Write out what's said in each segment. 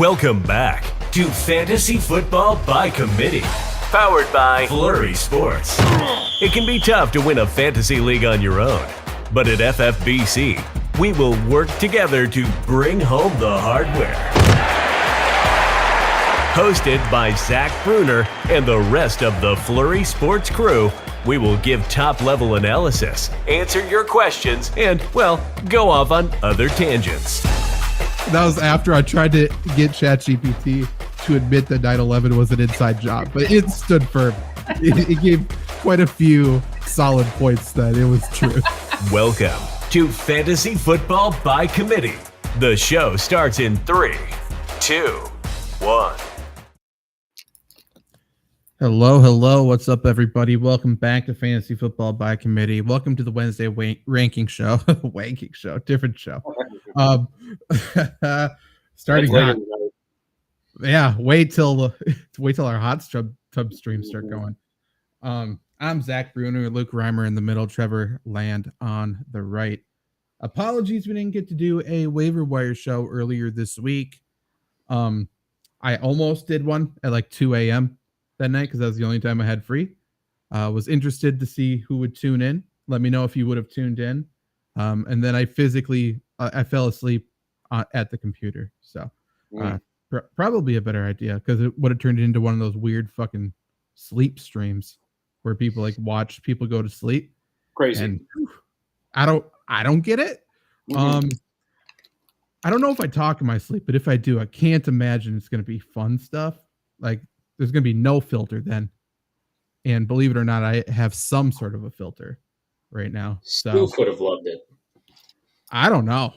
Welcome back to Fantasy Football by Committee, powered by Flurry Sports. It can be tough to win a fantasy league on your own, but at FFBC, we will work together to bring home the hardware. Hosted by Zach Bruner and the rest of the Flurry Sports crew, we will give top-level analysis, answer your questions, and, well, go off on other tangents. That was after I tried to get ChatGPT to admit that 9/11 was an inside job, but it stood firm. It gave quite a few solid points that it was true. Welcome to Fantasy Football by Committee. The show starts in 3, 2, 1. Hello. What's up, everybody? Welcome back to Fantasy Football by Committee. Welcome to the Wednesday ranking show. Wanking show, different show. Starting hot. Yeah, wait till our hot tub streams start going. I'm Zach Bruner, Luke Reimer in the middle, Trevor Land on the right. Apologies we didn't get to do a waiver wire show earlier this week. I almost did one at like 2 a.m. that night because that was the only time I had free. Was interested to see who would tune in. Let me know if you would have tuned in. And then I fell asleep at the computer. So probably a better idea because it would have turned into one of those weird fucking sleep streams where people like watch people go to sleep. Crazy. And I don't get it. I don't know if I talk in my sleep, but if I do, I can't imagine it's going to be fun stuff. Like there's going to be no filter then. And believe it or not, I have some sort of a filter right now. So Stoof would have loved it. I don't know.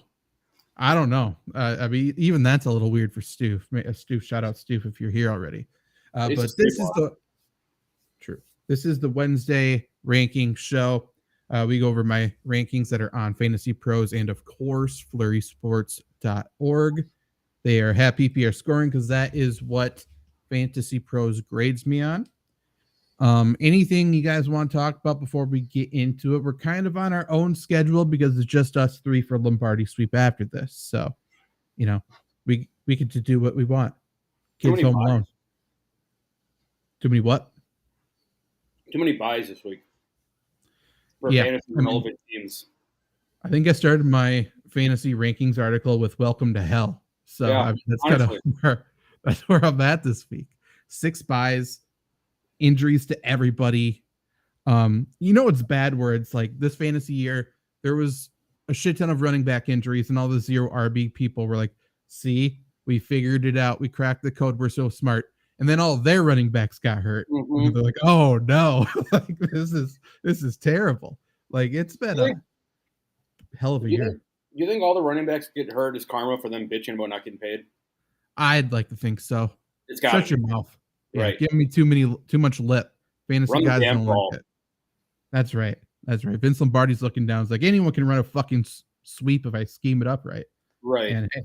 I mean, even that's a little weird for Stoof. Stoof, shout out Stoof if you're here already. But this is the Wednesday ranking show. We go over my rankings that are on Fantasy Pros and of course flurrysports.org. They are half PPR scoring because that is what Fantasy Pros grades me on. Anything you guys want to talk about before we get into it? We're kind of on our own schedule because it's just us three for Lombardi sweep after this. So, we get to do what we want. Kids home alone. Too many what? Too many buys this week. For fantasy relevant teams. I think I started my fantasy rankings article with "Welcome to Hell." So yeah, that's kind of where I'm at this week. 6 buys. Injuries to everybody. It's bad where it's like this fantasy year, there was a shit ton of running back injuries and all the zero RB people were like, see, we figured it out. We cracked the code. We're so smart. And then all their running backs got hurt. Mm-hmm. They're like, oh no, like this is terrible. Like it's been a hell of a year. You think all the running backs get hurt is karma for them bitching about not getting paid? I'd like to think so. It's got Shut your mouth. Yeah, right. Give me too much lip. Fantasy guys don't like it. That's right. Vince Lombardi's looking down. It's like anyone can run a fucking sweep if I scheme it up right. Right. And hey,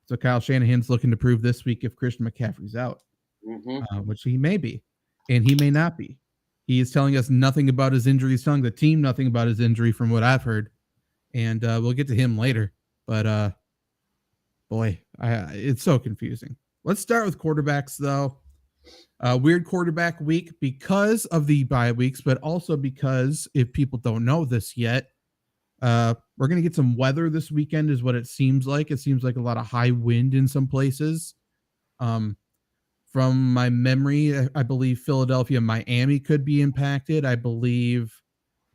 so Kyle Shanahan's looking to prove this week if Christian McCaffrey's out, which he may be, and he may not be. He is telling us nothing about his injury. He's telling the team nothing about his injury from what I've heard, and we'll get to him later. But boy, it's so confusing. Let's start with quarterbacks though. Weird quarterback week because of the bye weeks, but also because if people don't know this yet, we're going to get some weather this weekend is what it seems like. It seems like a lot of high wind in some places. From my memory, I believe Philadelphia, Miami could be impacted. I believe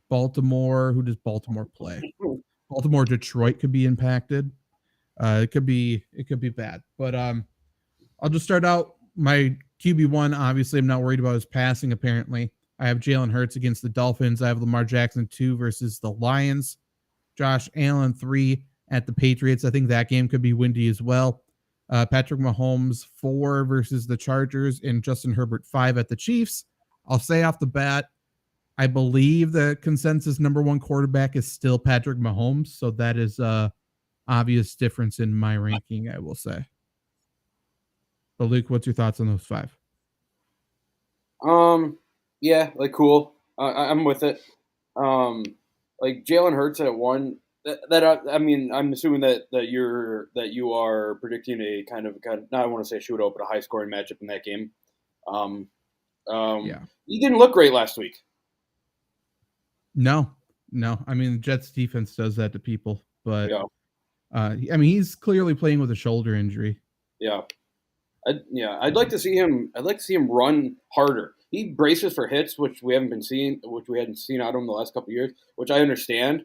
Baltimore, who does Baltimore play? Baltimore, Detroit could be impacted. It could be bad, but I'll just start out my QB1, obviously, I'm not worried about his passing, apparently. I have Jalen Hurts against the Dolphins. I have Lamar Jackson 2 versus the Lions. Josh Allen 3 at the Patriots. I think that game could be windy as well. Patrick Mahomes 4 versus the Chargers and Justin Herbert 5 at the Chiefs. I'll say off the bat, I believe the consensus number 1 quarterback is still Patrick Mahomes. So that is a obvious difference in my ranking, I will say. But Luke, what's your thoughts on those 5? Yeah, like cool. I'm with it. Like Jalen Hurts at 1, I'm assuming that you are predicting a kind of not I want to say shootout, but a high scoring matchup in that game. Yeah. He didn't look great last week. No. I mean, the Jets defense does that to people, but Yeah. I mean, he's clearly playing with a shoulder injury. Yeah. I'd like to see him. I'd like to see him run harder. He braces for hits, which we hadn't seen out of him the last couple of years, which I understand.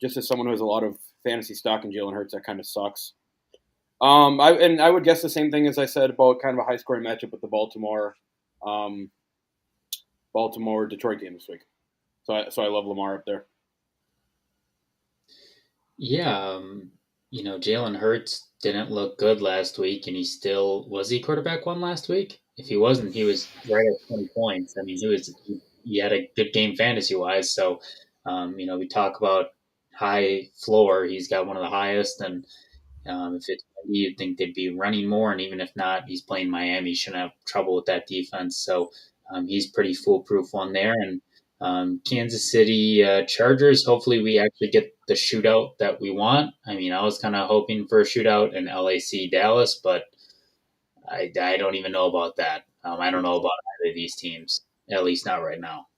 Just as someone who has a lot of fantasy stock in Jalen Hurts, that kind of sucks. I would guess the same thing as I said about kind of a high scoring matchup with the Baltimore Detroit game this week. So I love Lamar up there. Yeah, Jalen Hurts didn't look good last week, and was he quarterback one last week? If he wasn't, he was right at 20 points. I mean, he had a good game fantasy wise. So, we talk about high floor. He's got one of the highest, and if it's you'd think they'd be running more, and even if not, he's playing Miami. He shouldn't have trouble with that defense. So, he's pretty foolproof one there, and Kansas City Chargers, hopefully we actually get the shootout that we want. I mean, I was kind of hoping for a shootout in LAC Dallas, but I don't even know about that. I don't know about either of these teams, at least not right now.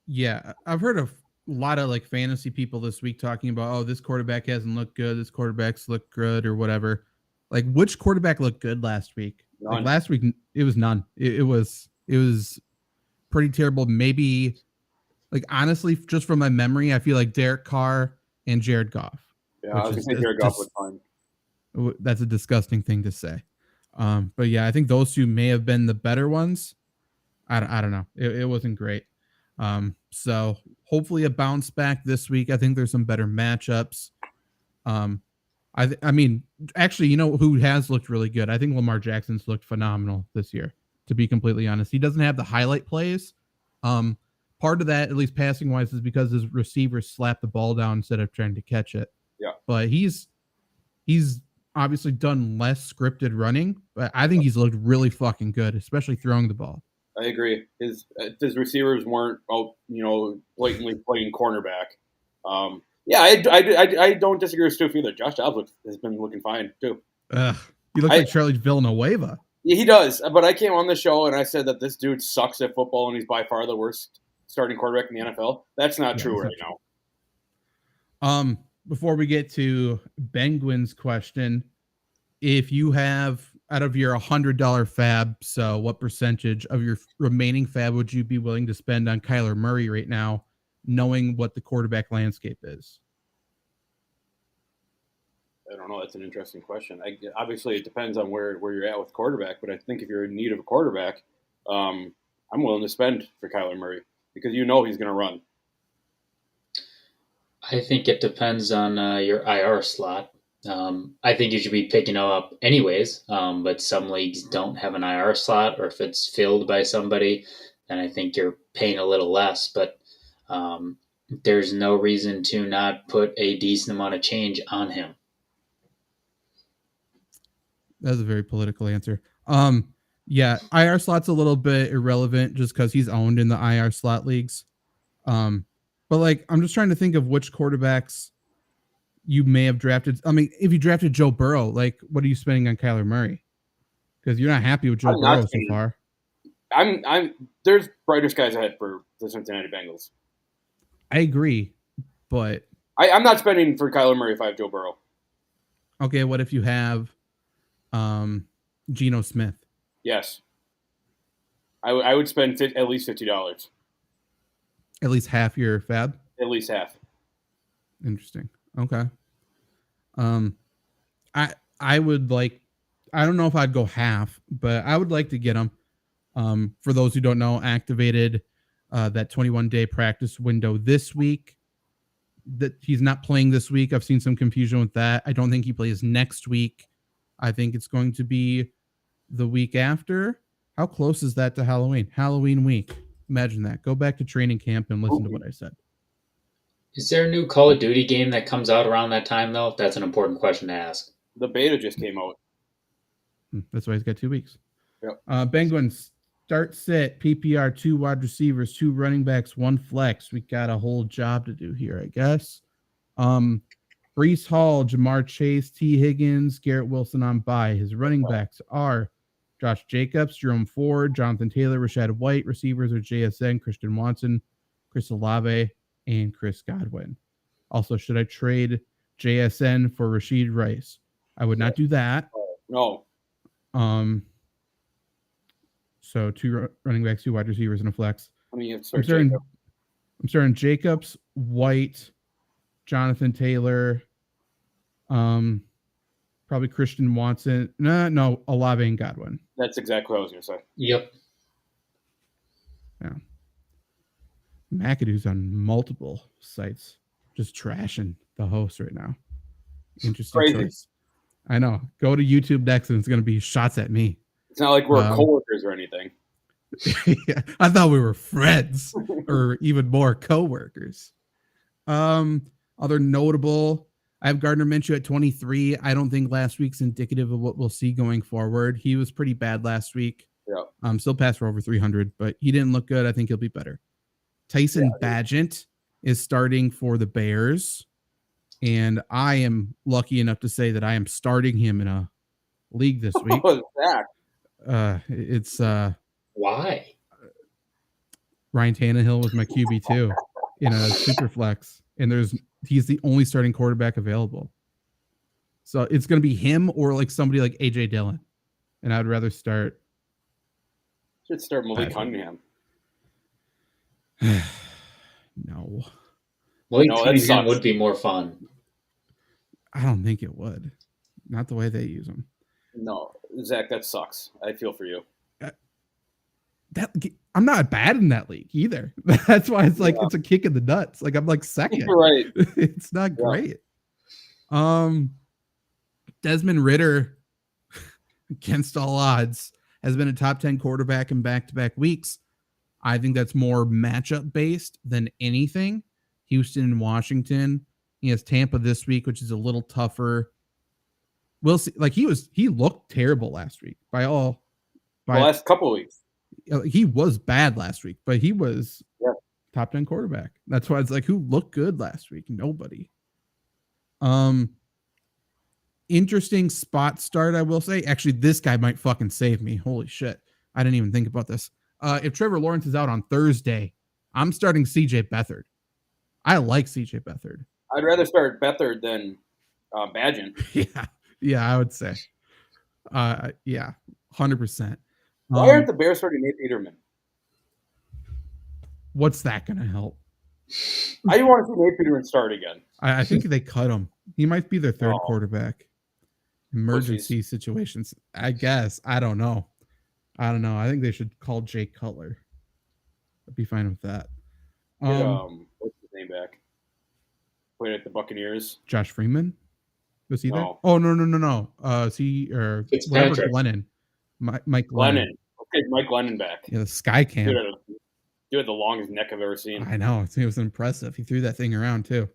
Yeah, I've heard of a lot of like fantasy people this week talking about, oh, this quarterback hasn't looked good, this quarterback's looked good or whatever. Like, which quarterback looked good last week? Like, last week, it was none. It was pretty terrible. Maybe, like, honestly, just from my memory, I feel like Derek Carr and Jared Goff. Yeah, I was going to say Jared Goff was fine. That's a disgusting thing to say. But yeah, I think those two may have been the better ones. I don't know. It wasn't great. So hopefully a bounce back this week. I think there's some better matchups. I mean, actually, you know who has looked really good? I think Lamar Jackson's looked phenomenal this year, to be completely honest. He doesn't have the highlight plays. Part of that, at least passing wise, is because his receivers slap the ball down instead of trying to catch it. Yeah. But he's obviously done less scripted running, but I think he's looked really fucking good, especially throwing the ball. I agree. His receivers weren't blatantly playing cornerback. I don't disagree with Stu either. Josh Dobbs has been looking fine too. He looks like Charlie Villanueva. Yeah, he does. But I came on the show and I said that this dude sucks at football and he's by far the worst starting quarterback in the NFL. That's not true right now. Before we get to Penguin's question, if you have out of your $100 fab, so what percentage of your remaining fab would you be willing to spend on Kyler Murray right now, knowing what the quarterback landscape is? I don't know. That's an interesting question. Obviously, it depends on where you're at with quarterback, but I think if you're in need of a quarterback, I'm willing to spend for Kyler Murray because he's going to run. I think it depends on your IR slot. I think you should be picking them up anyways, but some leagues don't have an IR slot, or if it's filled by somebody, then I think you're paying a little less. But there's no reason to not put a decent amount of change on him. That's a very political answer. Yeah, IR slot's a little bit irrelevant just because he's owned in the IR slot leagues. But like, I'm just trying to think of which quarterbacks you may have drafted. I mean, if you drafted Joe Burrow, like, what are you spending on Kyler Murray? Because you're not happy with Joe Burrow so far. There's brighter skies ahead for the Cincinnati Bengals. I agree, but I'm not spending for Kyler Murray if I have Joe Burrow. Okay, what if you have Geno Smith? Yes. I would spend at least $50. At least half your fab? At least half. Interesting. Okay. I would like, I don't know if I'd go half, but I would like to get him. For those who don't know, activated that 21-day practice window this week. That he's not playing this week. I've seen some confusion with that. I don't think he plays next week. I think it's going to be the week after. How close is that to Halloween? Halloween week. Imagine that. Go back to training camp and listen to what I said. Is there a new Call of Duty game that comes out around that time, though? That's an important question to ask. The beta just came out. That's why he's got 2 weeks. Yep. Penguins, start sit, PPR, 2 wide receivers, 2 running backs, 1 flex. We got a whole job to do here, I guess. Breece Hall, Jamar Chase, T. Higgins, Garrett Wilson on bye. His running backs are Josh Jacobs, Jerome Ford, Jonathan Taylor, Rashad White. Receivers are JSN, Christian Watson, Chris Olave, and Chris Godwin. Also, should I trade JSN for Rashid Rice? I would not do that. No. So 2 running backs, 2 wide receivers, and a flex. I mean, you have to start I'm starting Jacobs, White, Jonathan Taylor, probably Christian Watson. No, Olave and Godwin. That's exactly what I was going to say. Yep. Yeah. McAdoo's on multiple sites, just trashing the host right now. Interesting choice. I know. Go to YouTube next, and it's going to be shots at me. It's not like we're coworkers or anything. Yeah, I thought we were friends, or even more coworkers. Other notable, I have Gardner Minshew at 23. I don't think last week's indicative of what we'll see going forward. He was pretty bad last week. Yeah. Still passed for over 300, but he didn't look good. I think he'll be better. Tyson Bagent is starting for the Bears, and I am lucky enough to say that I am starting him in a league this week. What was that? It's why? Ryan Tannehill was my QB2 in a super flex, and he's the only starting quarterback available. So it's going to be him or like somebody like AJ Dillon, and I'd rather start. Should start Malik Cunningham. No. Malik Cunningham would be more fun. I don't think it would. Not the way they use him. No, Zach, that sucks. I feel for you. I'm not bad in that league either. That's why it's like it's a kick in the nuts. Like I'm like second. You're right. It's not great. Desmond Ridder, against all odds, has been a top 10 quarterback in back-to-back weeks. I think that's more matchup based than anything. Houston and Washington. He has Tampa this week, which is a little tougher. We'll see. Like he looked terrible last week the last couple of weeks. He was bad last week, but he was top 10 quarterback. That's why it's like, who looked good last week? Nobody. Interesting spot start, I will say. Actually, this guy might fucking save me. Holy shit. I didn't even think about this. If Trevor Lawrence is out on Thursday, I'm starting CJ Beathard. I like CJ Beathard. I'd rather start Beathard than Bagent. Yeah, I would say. 100%. Why aren't the Bears starting Nate Peterman? What's that going to help? I want to see Nate Peterman start again. I think they cut him. He might be their third quarterback. Emergency situations, I guess. I don't know. I think they should call Jake Cutler. I'd be fine with that. What's his name back? Played at the Buccaneers. Josh Freeman? Was he there? Oh, no. Robert Glennon. Mike Glennon. Okay, Mike Glennon back. Yeah, the Sky Camp. Dude had the longest neck I've ever seen. I know. It was impressive. He threw that thing around, too.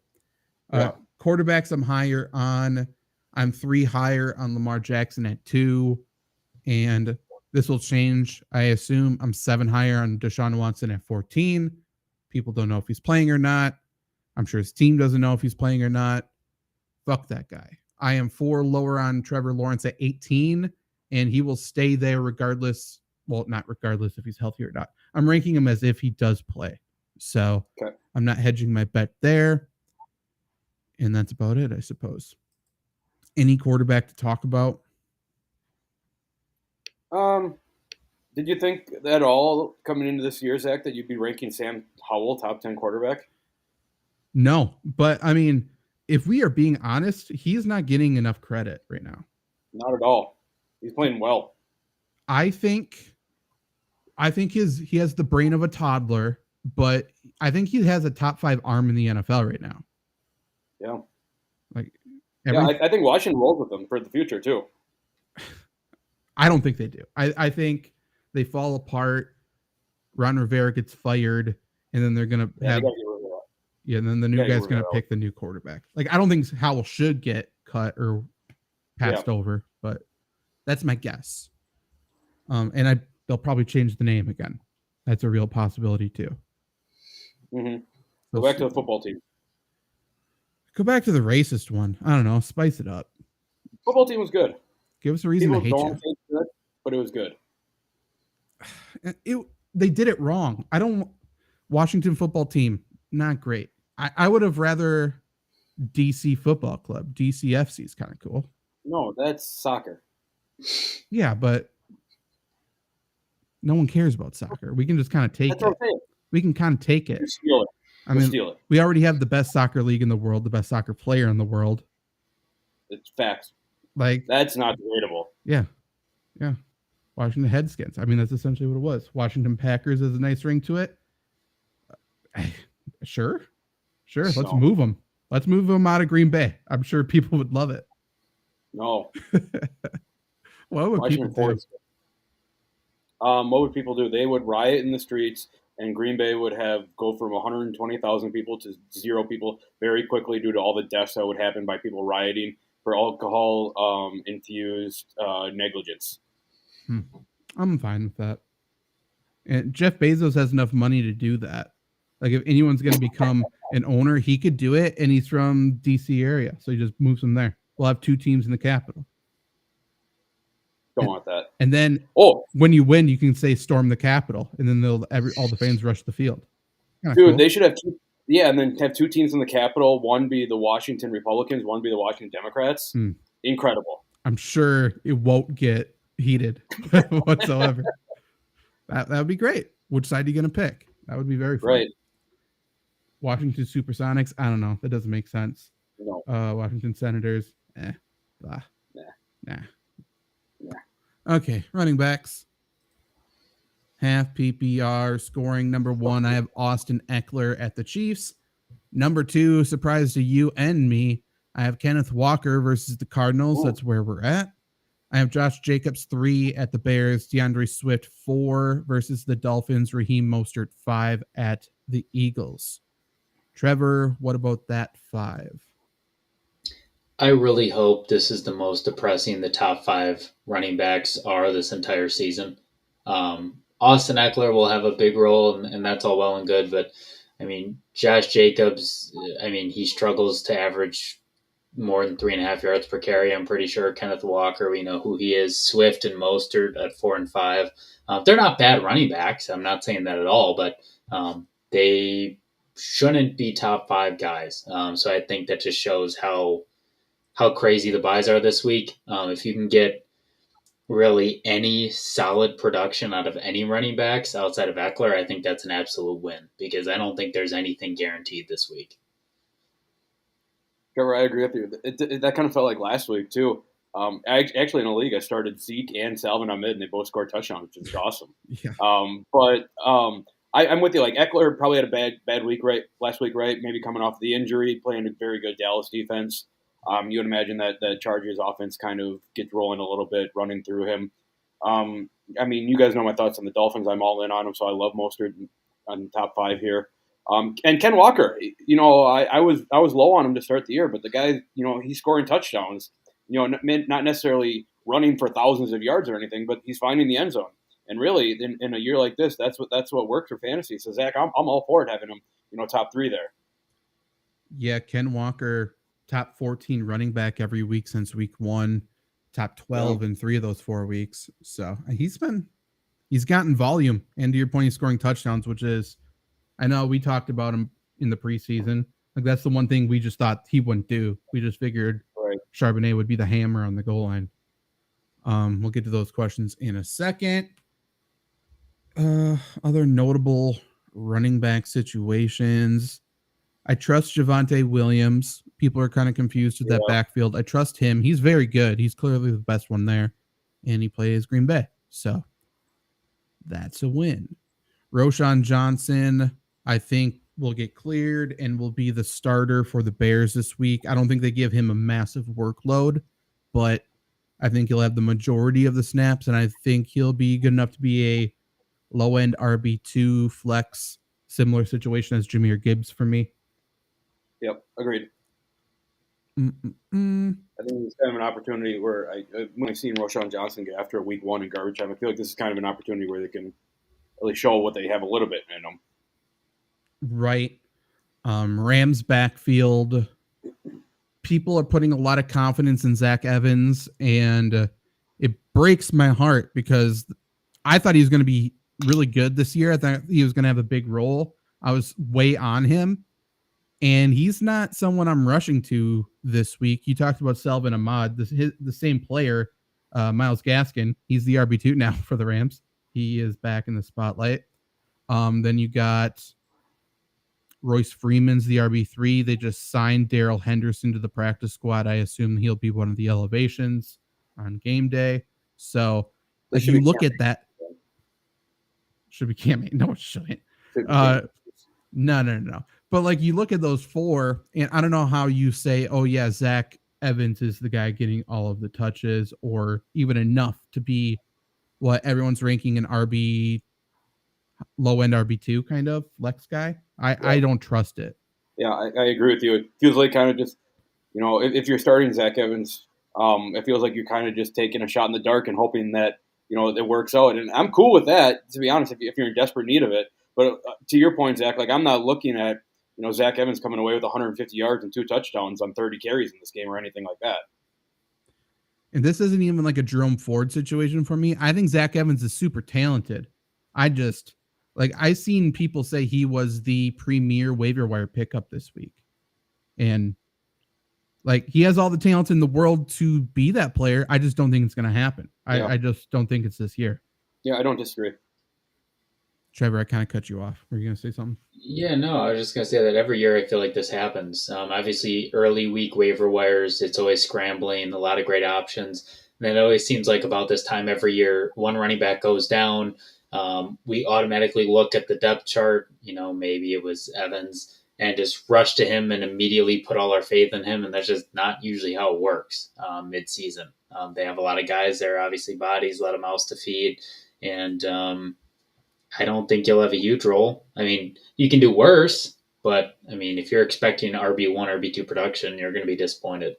Quarterbacks I'm higher on. I'm 3 higher on Lamar Jackson at 2. And this will change. I assume I'm 7 higher on Deshaun Watson at 14. People don't know if he's playing or not. I'm sure his team doesn't know if he's playing or not. Fuck that guy. I am 4 lower on Trevor Lawrence at 18, and he will stay there regardless. Well, not regardless if he's healthy or not. I'm ranking him as if he does play. So I'm not hedging my bet there. And that's about it, I suppose. Any quarterback to talk about? Did you think at all coming into this year, Zach, that you'd be ranking Sam Howell top 10 quarterback? No, but I mean, if we are being honest, he's not getting enough credit right now. Not at all. He's playing well. I think he has the brain of a toddler, but I think he has a top 5 arm in the NFL right now. Yeah. I think Washington rolls with them for the future too. I don't think they do. I think they fall apart. Ron Rivera gets fired, and then they're gonna have and then the new guy's gonna pick the new quarterback. Like I don't think Howell should get cut or passed over, but that's my guess. And they'll probably change the name again. That's a real possibility too. Mm-hmm. Go back to the football team. Go back to the racist one. I don't know. Spice it up. Football team was good. Give us a reason People to hate don't you. think it's good, but it was good. They did it wrong. Washington football team, not great. I would have rather DC football club. DCFC is kind of cool. No, that's soccer. Yeah, but no one cares about soccer. We can just kind of take it. We can kind of take it. You steal it. I mean, we already have the best soccer league in the world, the best soccer player in the world. It's facts. Like, that's not debatable. Yeah. Washington Redskins. I mean, that's essentially what it was. Washington Packers has a nice ring to it. Sure. Let's move them. Let's move them out of Green Bay. I'm sure people would love it. No. What would people do? What would people do? They would riot in the streets, and Green Bay would go from 120,000 people to 0 people very quickly due to all the deaths that would happen by people rioting for alcohol infused negligence. I'm fine with that. And Jeff Bezos has enough money to do that. Like, if anyone's going to become an owner, he could do it, and he's from DC area, so he just moves them there. We'll have 2 teams in the capital. Don't want that. And then, when you win, you can say storm the Capitol, and then all the fans rush the field. Kinda cool. They should have 2. Yeah, and then have 2 teams in the Capitol. One be the Washington Republicans, one be the Washington Democrats. Incredible. I'm sure it won't get heated whatsoever. That would be great. Which side are you going to pick? That would be very fun. Right. Washington Supersonics. I don't know. That doesn't make sense. No. Washington Senators. Blah. Nah. Yeah. Okay, running backs. Half PPR scoring. Number 1, I have Austin Eckler at the Chiefs. Number 2, surprise to you and me, I have Kenneth Walker versus the Cardinals. Ooh. That's where we're at. I have Josh Jacobs 3 at the Bears. DeAndre Swift 4 versus the Dolphins. Raheem Mostert 5 at the Eagles. Trevor, what about that 5? I really hope this is the most depressing the top 5 running backs are this entire season. Austin Eckler will have a big role, and that's all well and good. But, I mean, Josh Jacobs, he struggles to average more than 3.5 yards per carry. I'm pretty sure Kenneth Walker, we know who he is. Swift and Mostert at 4 and 5. They're not bad running backs. I'm not saying that at all, but they shouldn't be top 5 guys. So I think that just shows how crazy the buys are this week. If you can get really any solid production out of any running backs outside of Eckler, I think that's an absolute win because I don't think there's anything guaranteed this week. Trevor, I agree with you. That kind of felt like last week too. Actually, in a league, I started Zeke and Salvin Ahmed, and they both scored touchdowns, which is awesome. Yeah. I'm with you. Like Eckler probably had a bad week last week, right? Maybe coming off the injury, playing a very good Dallas defense. You would imagine that the Chargers offense kind of gets rolling a little bit, running through him. You guys know my thoughts on the Dolphins. I'm all in on them, so I love Mostert on the top 5 here. And Ken Walker, I was low on him to start the year, but the guy, he's scoring touchdowns. Not necessarily running for thousands of yards or anything, but he's finding the end zone. And really, in a year like this, that's what works for fantasy. So Zach, I'm all for it having him, top 3 there. Yeah, Ken Walker. Top 14 running back every week since week 1, top 12 in 3 of those 4 weeks. So he's gotten volume, and to your point, he's scoring touchdowns, which is, I know we talked about him in the preseason. Like that's the one thing we just thought he wouldn't do. We just figured Charbonnet would be the hammer on the goal line. We'll get to those questions in a second. Other notable running back situations. I trust Javonte Williams. People are kind of confused with that backfield. I trust him. He's very good. He's clearly the best one there. And he plays Green Bay. So that's a win. Roschon Johnson, I think, will get cleared and will be the starter for the Bears this week. I don't think they give him a massive workload, but I think he'll have the majority of the snaps, and I think he'll be good enough to be a low-end RB2 flex, similar situation as Jahmyr Gibbs for me. Yep, agreed. I think it's kind of an opportunity where when I've seen Roschon Johnson get after week 1 in garbage time, I feel like this is kind of an opportunity where they can really show what they have a little bit in them. Right. Rams backfield. people are putting a lot of confidence in Zach Evans, and it breaks my heart because I thought he was going to be really good this year. I thought he was going to have a big role. I was way on him, and he's not someone I'm rushing to this week. You talked about Selvin Ahmad, the same player, Myles Gaskin. He's the RB2 now for the Rams. He is back in the spotlight. Then you got Royce Freeman's the RB3. They just signed Darrell Henderson to the practice squad. I assume he'll be one of the elevations on game day. So if you look at that, should be Cam. No, it shouldn't. No. But like you look at those four, and I don't know how you say, oh yeah, Zach Evans is the guy getting all of the touches, or even enough to be what everyone's ranking an RB, low end RB2 kind of flex guy. I don't trust it. Yeah, I agree with you. It feels like kind of just, if you're starting Zach Evans, it feels like you're kind of just taking a shot in the dark and hoping that, it works out. And I'm cool with that, to be honest, if you're in desperate need of it. But to your point, Zach, like I'm not looking at, Zach Evans coming away with 150 yards and 2 touchdowns on 30 carries in this game or anything like that. And this isn't even like a Jerome Ford situation for me. I think Zach Evans is super talented. I seen people say he was the premier waiver wire pickup this week. And like he has all the talents in the world to be that player. I just don't think it's going to happen. I just don't think it's this year. Yeah, I don't disagree. Trevor, I kind of cut you off. Were you going to say something? Yeah, no, I was just going to say that every year I feel like this happens. Obviously, early week waiver wires, it's always scrambling, a lot of great options. And it always seems like about this time every year, one running back goes down. We automatically look at the depth chart, maybe it was Evans, and just rush to him and immediately put all our faith in him. And that's just not usually how it works mid-season. They have a lot of guys there, obviously bodies, a lot of mouths to feed. And I don't think you'll have a huge role. I mean, you can do worse, but I mean, if you're expecting RB1, RB2 production, you're going to be disappointed.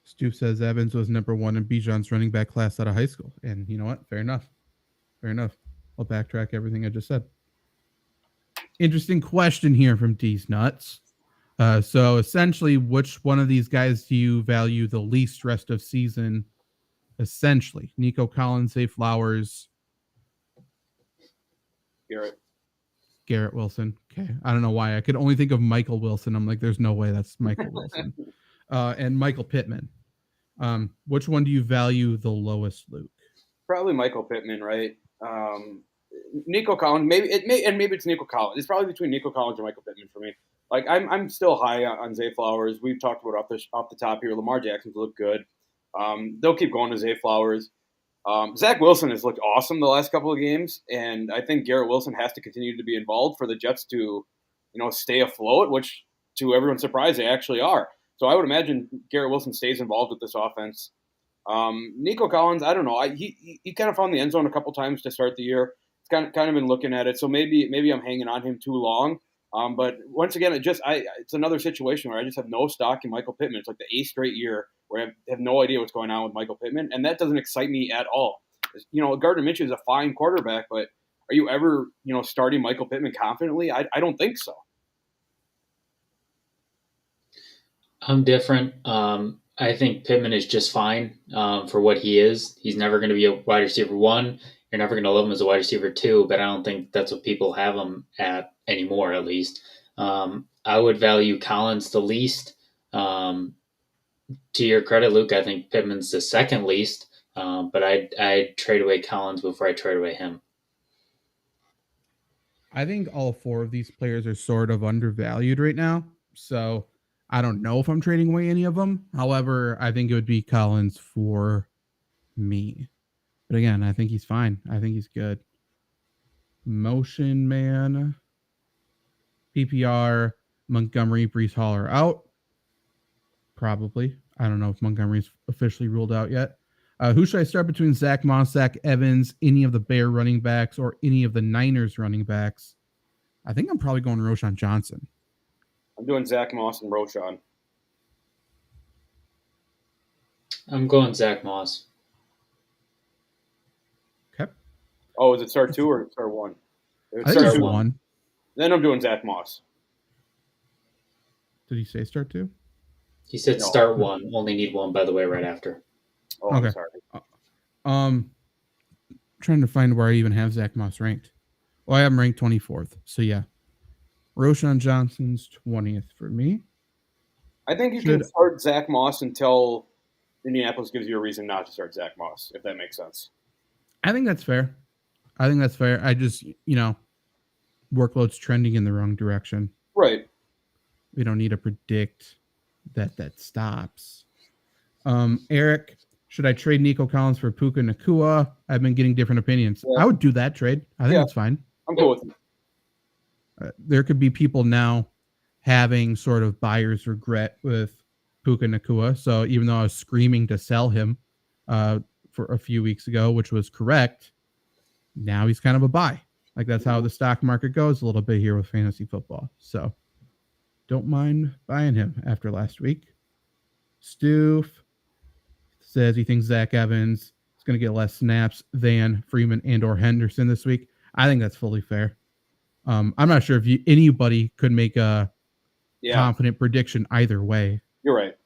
Stu says Evans was number 1 in Bijan's running back class out of high school. And you know what? Fair enough. I'll backtrack everything I just said. Interesting question here from D's Nuts. So essentially, which one of these guys do you value the least rest of season? Essentially, Nico Collins, Zay Flowers, Garrett Wilson. Okay. I don't know why. I could only think of Michael Wilson. I'm like, there's no way that's Michael Wilson. And Michael Pittman. Which one do you value the lowest, Luke? Probably Michael Pittman, right? Nico Collins, maybe it's Nico Collins. It's probably between Nico Collins and Michael Pittman for me. Like I'm still high on Zay Flowers. We've talked about off the top here. Lamar Jackson's look good. They'll keep going to Zay Flowers. Zach Wilson has looked awesome the last couple of games, and I think Garrett Wilson has to continue to be involved for the Jets to, stay afloat, which to everyone's surprise they actually are. So I would imagine Garrett Wilson stays involved with this offense. Nico Collins, I don't know. He kind of found the end zone a couple times to start the year. It's kind of been looking at it, so maybe I'm hanging on him too long. But once again, it's another situation where I just have no stock in Michael Pittman. It's like the 8th straight year where I have no idea what's going on with Michael Pittman, and that doesn't excite me at all. Gardner Minshew is a fine quarterback, but are you ever, starting Michael Pittman confidently? I don't think so. I'm different. I think Pittman is just fine for what he is. He's never going to be a wide receiver 1. You're never going to love him as a wide receiver 2, but I don't think that's what people have him at anymore, at least. I would value Collins the least. To your credit, Luke, I think Pittman's the second least, but I'd trade away Collins before I trade away him. I think all 4 of these players are sort of undervalued right now, so I don't know if I'm trading away any of them. However, I think it would be Collins for me. But again, I think he's fine. I think he's good. Motion man. PPR, Montgomery, Breece Hall are out. Probably. I don't know if Montgomery's officially ruled out yet. Who should I start between Zach Moss, Zach Evans, any of the Bear running backs, or any of the Niners running backs? I think I'm probably going Roschon Johnson. I'm doing Zach Moss and Roschon. I'm going Zach Moss. Okay. Oh, is it start 2 or start 1? I think it's 1. Then I'm doing Zach Moss. Did he say start 2? He said No. start one. Only need one, by the way, right after. Oh, Okay. I'm sorry. Trying to find where I even have Zach Moss ranked. Well, I have him ranked 24th. So yeah, Roshan Johnson's 20th for me. I think you can start Zach Moss until Indianapolis gives you a reason not to start Zach Moss, if that makes sense. I think that's fair. I just, workload's trending in the wrong direction. Right. We don't need to predict that stops. Eric, should I trade Nico Collins for Puka Nacua? I've been getting different opinions. Yeah. I would do that trade. I think it's fine. I'm cool with it. There could be people now having sort of buyer's regret with Puka Nacua. So even though I was screaming to sell him for a few weeks ago, which was correct, now he's kind of a buy. Like that's how the stock market goes a little bit here with fantasy football. So don't mind buying him after last week. Stoof says he thinks Zach Evans is going to get less snaps than Freeman and or Henderson this week. I think that's fully fair. I'm not sure if anybody could make a confident prediction either way. You're right.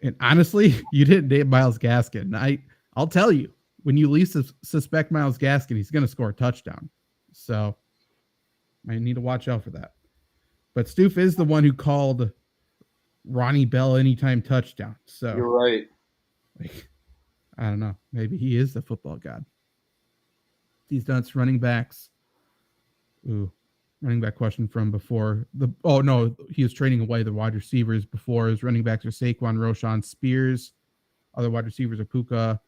And honestly, you didn't name Myles Gaskin. I'll tell you, when you least suspect Myles Gaskin, he's going to score a touchdown. So I need to watch out for that. But Stoof is the one who called Ronnie Bell anytime touchdown. So you're right. I don't know. Maybe he is the football god. These nuts running backs. Ooh, running back question from before. He was trading away the wide receivers before. His running backs are Saquon, Roshan, Spears. Other wide receivers are Puka,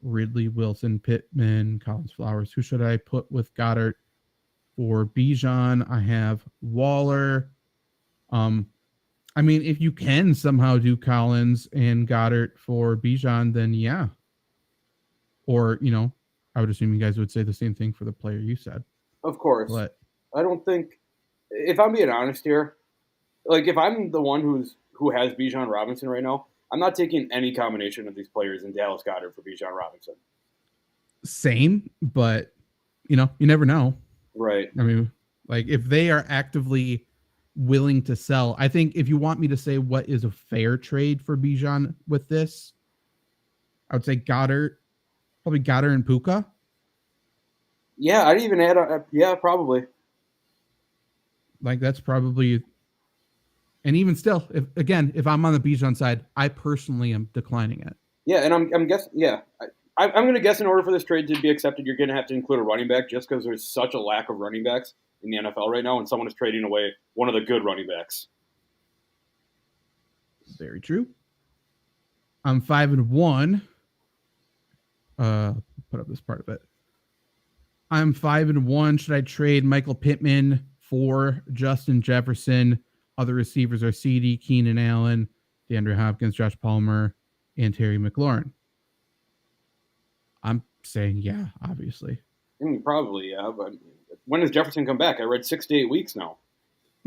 Ridley, Wilson, Pittman, Collins, Flowers. Who should I put with Goddard? For Bijan, I have Waller. I mean, if you can somehow do Collins and Goddard for Bijan, then yeah. Or, I would assume you guys would say the same thing for the player you said. Of course. But I don't think, if I'm being honest here, like if I'm the one who has Bijan Robinson right now, I'm not taking any combination of these players in Dallas Goedert for Bijan Robinson. Same, but, you never know. Right. I mean, like if they are actively willing to sell, I think if you want me to say what is a fair trade for Bijan with this, I would say probably Goddard and Puka. Yeah, I'd even add probably. Like that's probably, and even still, if I'm on the Bijan side, I personally am declining it. Yeah, and I'm guessing, I'm going to guess in order for this trade to be accepted, you're going to have to include a running back just because there's such a lack of running backs in the NFL right now, and someone is trading away one of the good running backs. Very true. I'm 5-1. Put up this part of it. I'm 5-1. Should I trade Michael Pittman for Justin Jefferson? Other receivers are CD, Keenan Allen, DeAndre Hopkins, Josh Palmer, and Terry McLaurin. I'm saying yeah, obviously. Probably, yeah. But when does Jefferson come back? I read 6 to 8 weeks now.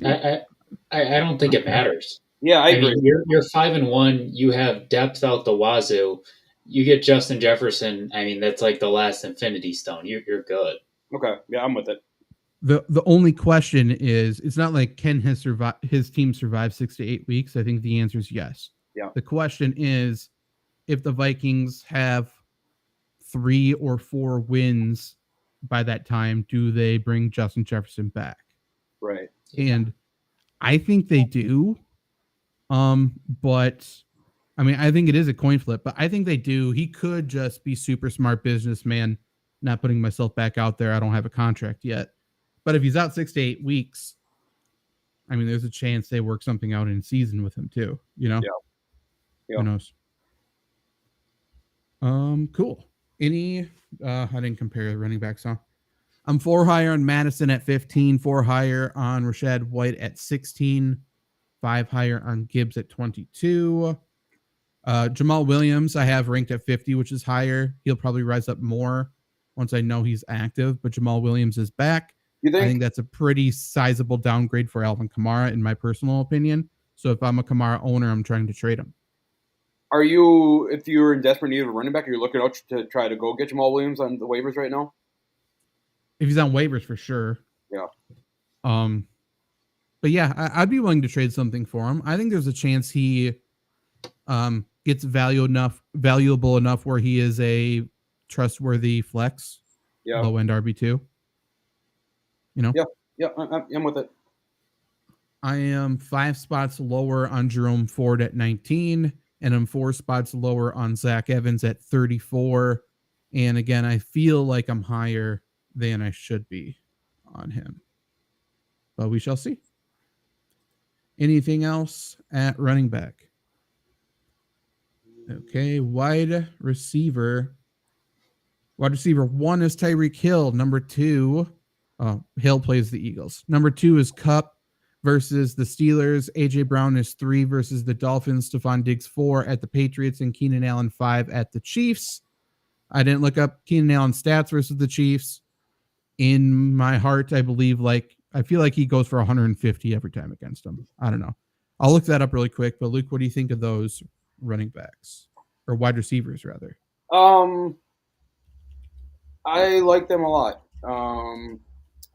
I don't think it matters. Yeah, I agree. Mean, you're 5-1. You have depth out the wazoo. You get Justin Jefferson. I mean, that's like the last Infinity Stone. You're good. Okay, yeah, I'm with it. The only question is, it's not like can his team survive 6 to 8 weeks. I think the answer is yes. Yeah. The question is, if the Vikings have 3 or 4 wins by that time, do they bring Justin Jefferson back? Right. And I think they do. But I mean, I think it is a coin flip, but I think they do. He could just be super smart businessman, not putting myself back out there. I don't have a contract yet. But if he's out 6 to 8 weeks, I mean, there's a chance they work something out in season with him too, Yeah. Who knows? Cool. I didn't compare the running backs, huh? I'm 4 higher on Madison at 15, 4 higher on Rashad White at 16, 5 higher on Gibbs at 22. Jamal Williams, I have ranked at 50, which is higher. He'll probably rise up more once I know he's active, but Jamal Williams is back. You think? I think that's a pretty sizable downgrade for Alvin Kamara, in my personal opinion. So if I'm a Kamara owner, I'm trying to trade him. If you're in desperate need of a running back, are you looking out to try to go get Jamal Williams on the waivers right now? If he's on waivers, for sure. Yeah. But yeah, I'd be willing to trade something for him. I think there's a chance he gets valuable enough where he is a trustworthy flex, low end RB2. You know? Yeah, I'm with it. I am 5 spots lower on Jerome Ford at 19, and I'm 4 spots lower on Zach Evans at 34. And again, I feel like I'm higher than I should be on him. But we shall see. Anything else at running back? Okay, wide receiver. Wide receiver 1 is Tyreek Hill. Number 2, Hill plays the Eagles. Number 2 is Kupp versus the Steelers. AJ Brown is 3 versus the Dolphins. Stephon Diggs 4 at the Patriots, and Keenan Allen 5 at the Chiefs. I didn't look up Keenan Allen's stats versus the Chiefs. In my heart, I feel like he goes for 150 every time against them. I don't know. I'll look that up really quick. But Luke, what do you think of those running backs or wide receivers rather? I like them a lot.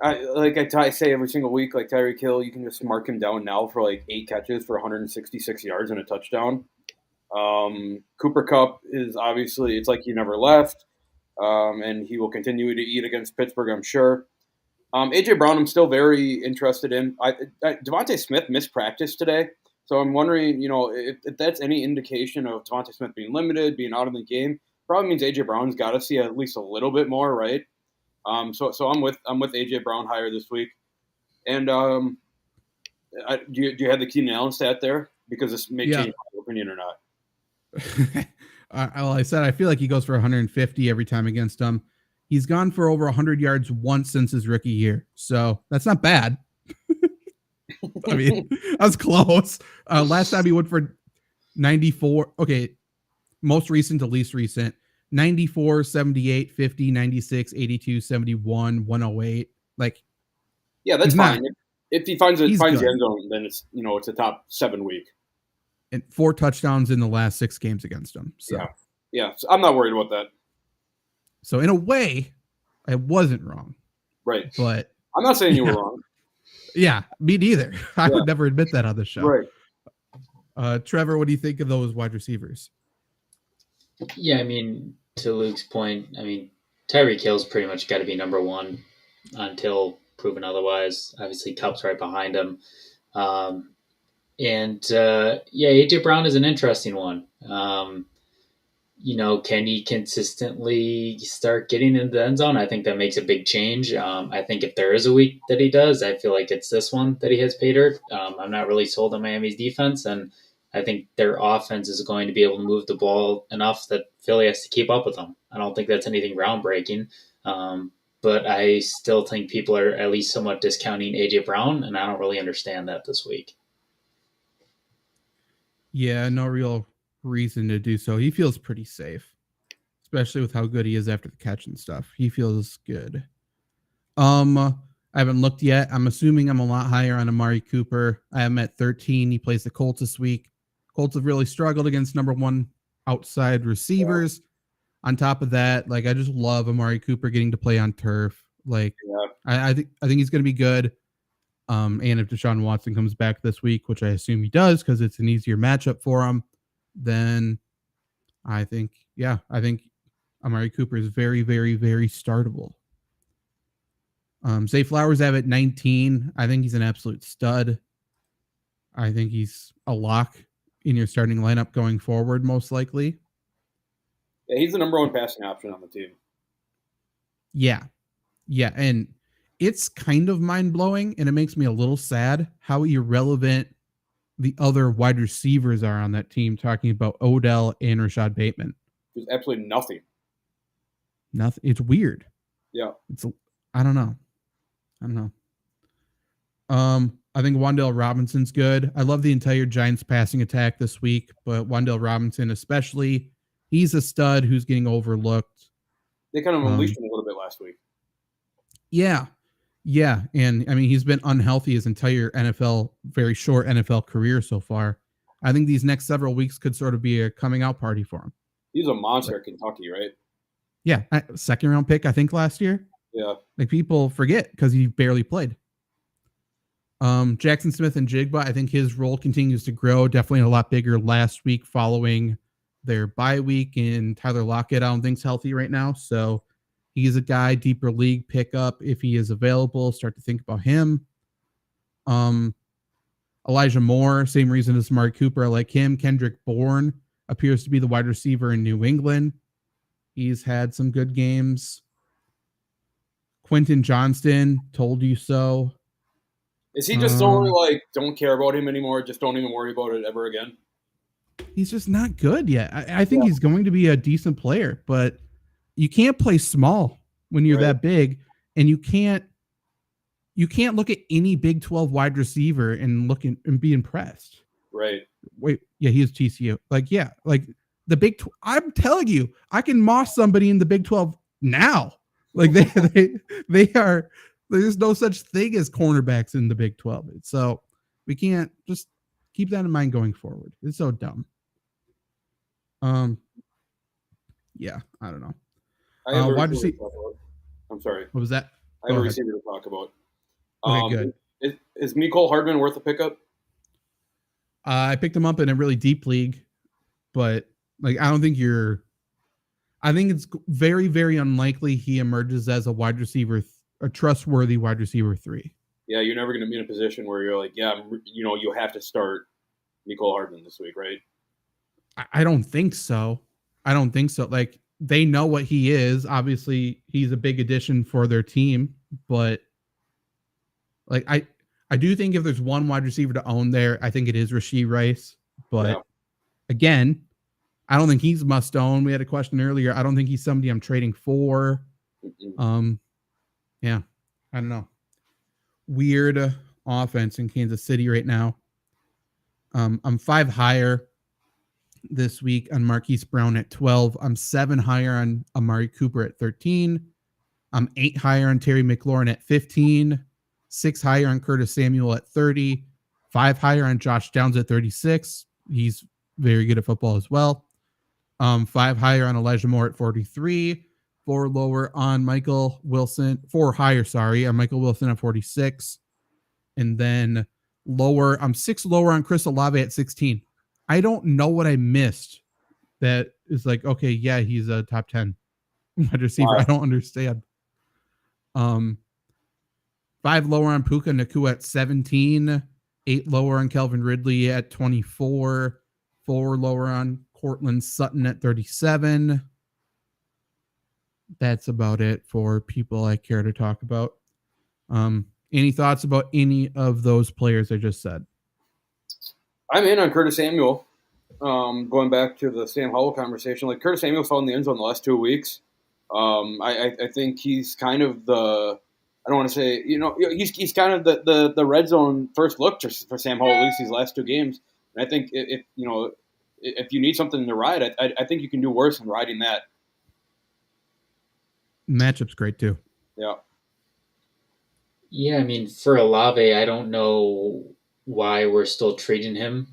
I say every single week, like Tyreek Hill, you can just mark him down now for like 8 catches for 166 yards and a touchdown. Cooper Kupp is obviously, it's like he never left, and he will continue to eat against Pittsburgh, I'm sure. AJ Brown, I'm still very interested in. Devontae Smith missed practice today, so I'm wondering, if that's any indication of Devontae Smith being limited, being out of the game. Probably means AJ Brown's got to see at least a little bit more, right? So I'm with AJ Brown higher this week. And do you have the Keenan Allen stat there? Because this may change my opinion or not. Well, I said I feel like he goes for 150 every time against them. He's gone for over 100 yards once since his rookie year, so that's not bad. I mean, that was close. Last time he went for 94. Okay, most recent to least recent: 94, 78, 50, 96, 82, 71, 108. Like, yeah, that's fine. If he finds the end zone, then it's a top 7 week. And 4 touchdowns in the last 6 games against him. So. Yeah. So I'm not worried about that. So in a way, I wasn't wrong. Right. But I'm not saying you were wrong. Yeah, me neither. I would never admit that on the show. Right. Trevor, what do you think of those wide receivers? Yeah, I mean, to Luke's point, I mean, Tyreek Hill's pretty much got to be number 1 until proven otherwise. Obviously, Kupp's right behind him. AJ Brown is an interesting one. Can he consistently start getting into the end zone? I think that makes a big change. I think if there is a week that he does, I feel like it's this one that he has pay dirt. I'm not really sold on Miami's defense, and I think their offense is going to be able to move the ball enough that Philly has to keep up with them. I don't think that's anything groundbreaking, but I still think people are at least somewhat discounting AJ Brown, and I don't really understand that this week. Yeah, no real reason to do so. He feels pretty safe, especially with how good he is after the catch and stuff. He feels good. I haven't looked yet. I'm assuming I'm a lot higher on Amari Cooper. I am at 13. He plays the Colts this week. Colts have really struggled against number 1 outside receivers. Yeah. On top of that, I just love Amari Cooper getting to play on turf. I think he's going to be good. And if Deshaun Watson comes back this week, which I assume he does because it's an easier matchup for him, then I think Amari Cooper is very, very, very startable. Zay Flowers have at 19. I think he's an absolute stud. I think he's a lock in your starting lineup going forward, most likely. Yeah, he's the number 1 passing option on the team. Yeah, and it's kind of mind-blowing, and it makes me a little sad how irrelevant the other wide receivers are on that team, talking about Odell and Rashad Bateman. There's absolutely nothing. Nothing. It's weird. Yeah. I don't know. I think Wan'Dale Robinson's good. I love the entire Giants passing attack this week, but Wan'Dale Robinson especially, he's a stud who's getting overlooked. They kind of unleashed him a little bit last week. Yeah. And I mean, he's been unhealthy his entire very short NFL career so far. I think these next several weeks could sort of be a coming out party for him. He's a monster at Kentucky, right? Yeah. 2nd round pick, I think, last year. Yeah. People forget because he barely played. Jackson Smith and Jigba, I think his role continues to grow. Definitely a lot bigger last week following their bye week, and Tyler Lockett, I don't think's healthy right now. So he's a guy, deeper league pickup if he is available. Start to think about him. Elijah Moore, same reason as Amari Cooper. I like him. Kendrick Bourne appears to be the wide receiver in New England. He's had some good games. Quentin Johnston, told you so. Is he just totally like, don't care about him anymore? Just don't even worry about it ever again? He's just not good yet. I think he's going to be a decent player, but you can't play small when you're that big, and you can't look at any Big 12 wide receiver and look and be impressed. Right. Wait, yeah, he is TCU. Like the Big 12. I'm telling you, I can moss somebody in the Big 12 now. Like they are. There's no such thing as cornerbacks in the Big 12. So we can't just keep that in mind going forward. It's so dumb. Yeah, I don't know. Why does he? I'm sorry. What was that? I have a receiver to talk about. Okay, good. Is Mecole Hardman worth a pickup? I picked him up in a really deep league, but like I think it's very, very unlikely he emerges as a wide receiver, a trustworthy wide receiver 3. Yeah, you're never going to be in a position where you're like, you have to start Mecole Hardman this week, right? I don't think so. Like, they know what he is. Obviously, he's a big addition for their team, but like I do think if there's one wide receiver to own there, I think it is Rashee Rice. But again, I don't think he's must own. We had a question earlier. I don't think he's somebody I'm trading for. Yeah, I don't know. Weird offense in Kansas City right now. I'm 5 higher this week on Marquise Brown at 12. I'm 7 higher on Amari Cooper at 13. I'm 8 higher on Terry McLaurin at 15. 6 higher on Curtis Samuel at 30. 5 higher on Josh Downs at 36. He's very good at football as well. 5 higher on Elijah Moore at 43. 4 lower on Michael Wilson. 4 higher, sorry, on Michael Wilson at 46. And then lower, I'm 6 lower on Chris Olave at 16. I don't know what I missed that is like, okay, yeah, he's a top 10 wide receiver. Wow. I don't understand. 5 lower on Puka Nacua at 17. 8 lower on Calvin Ridley at 24. 4 lower on Cortland Sutton at 37. That's about it for people I care to talk about. Any thoughts about any of those players I just said? I'm in on Curtis Samuel. Going back to the Sam Howell conversation, like Curtis Samuel found the end zone the last 2 weeks. I think he's kind of the, I don't want to say, he's kind of the red zone first look for Sam Howell, at least these last 2 games. And I think if you need something to ride, I think you can do worse than riding that. Matchup's great too. Yeah. Yeah, I mean, for Olave, I don't know why we're still treating him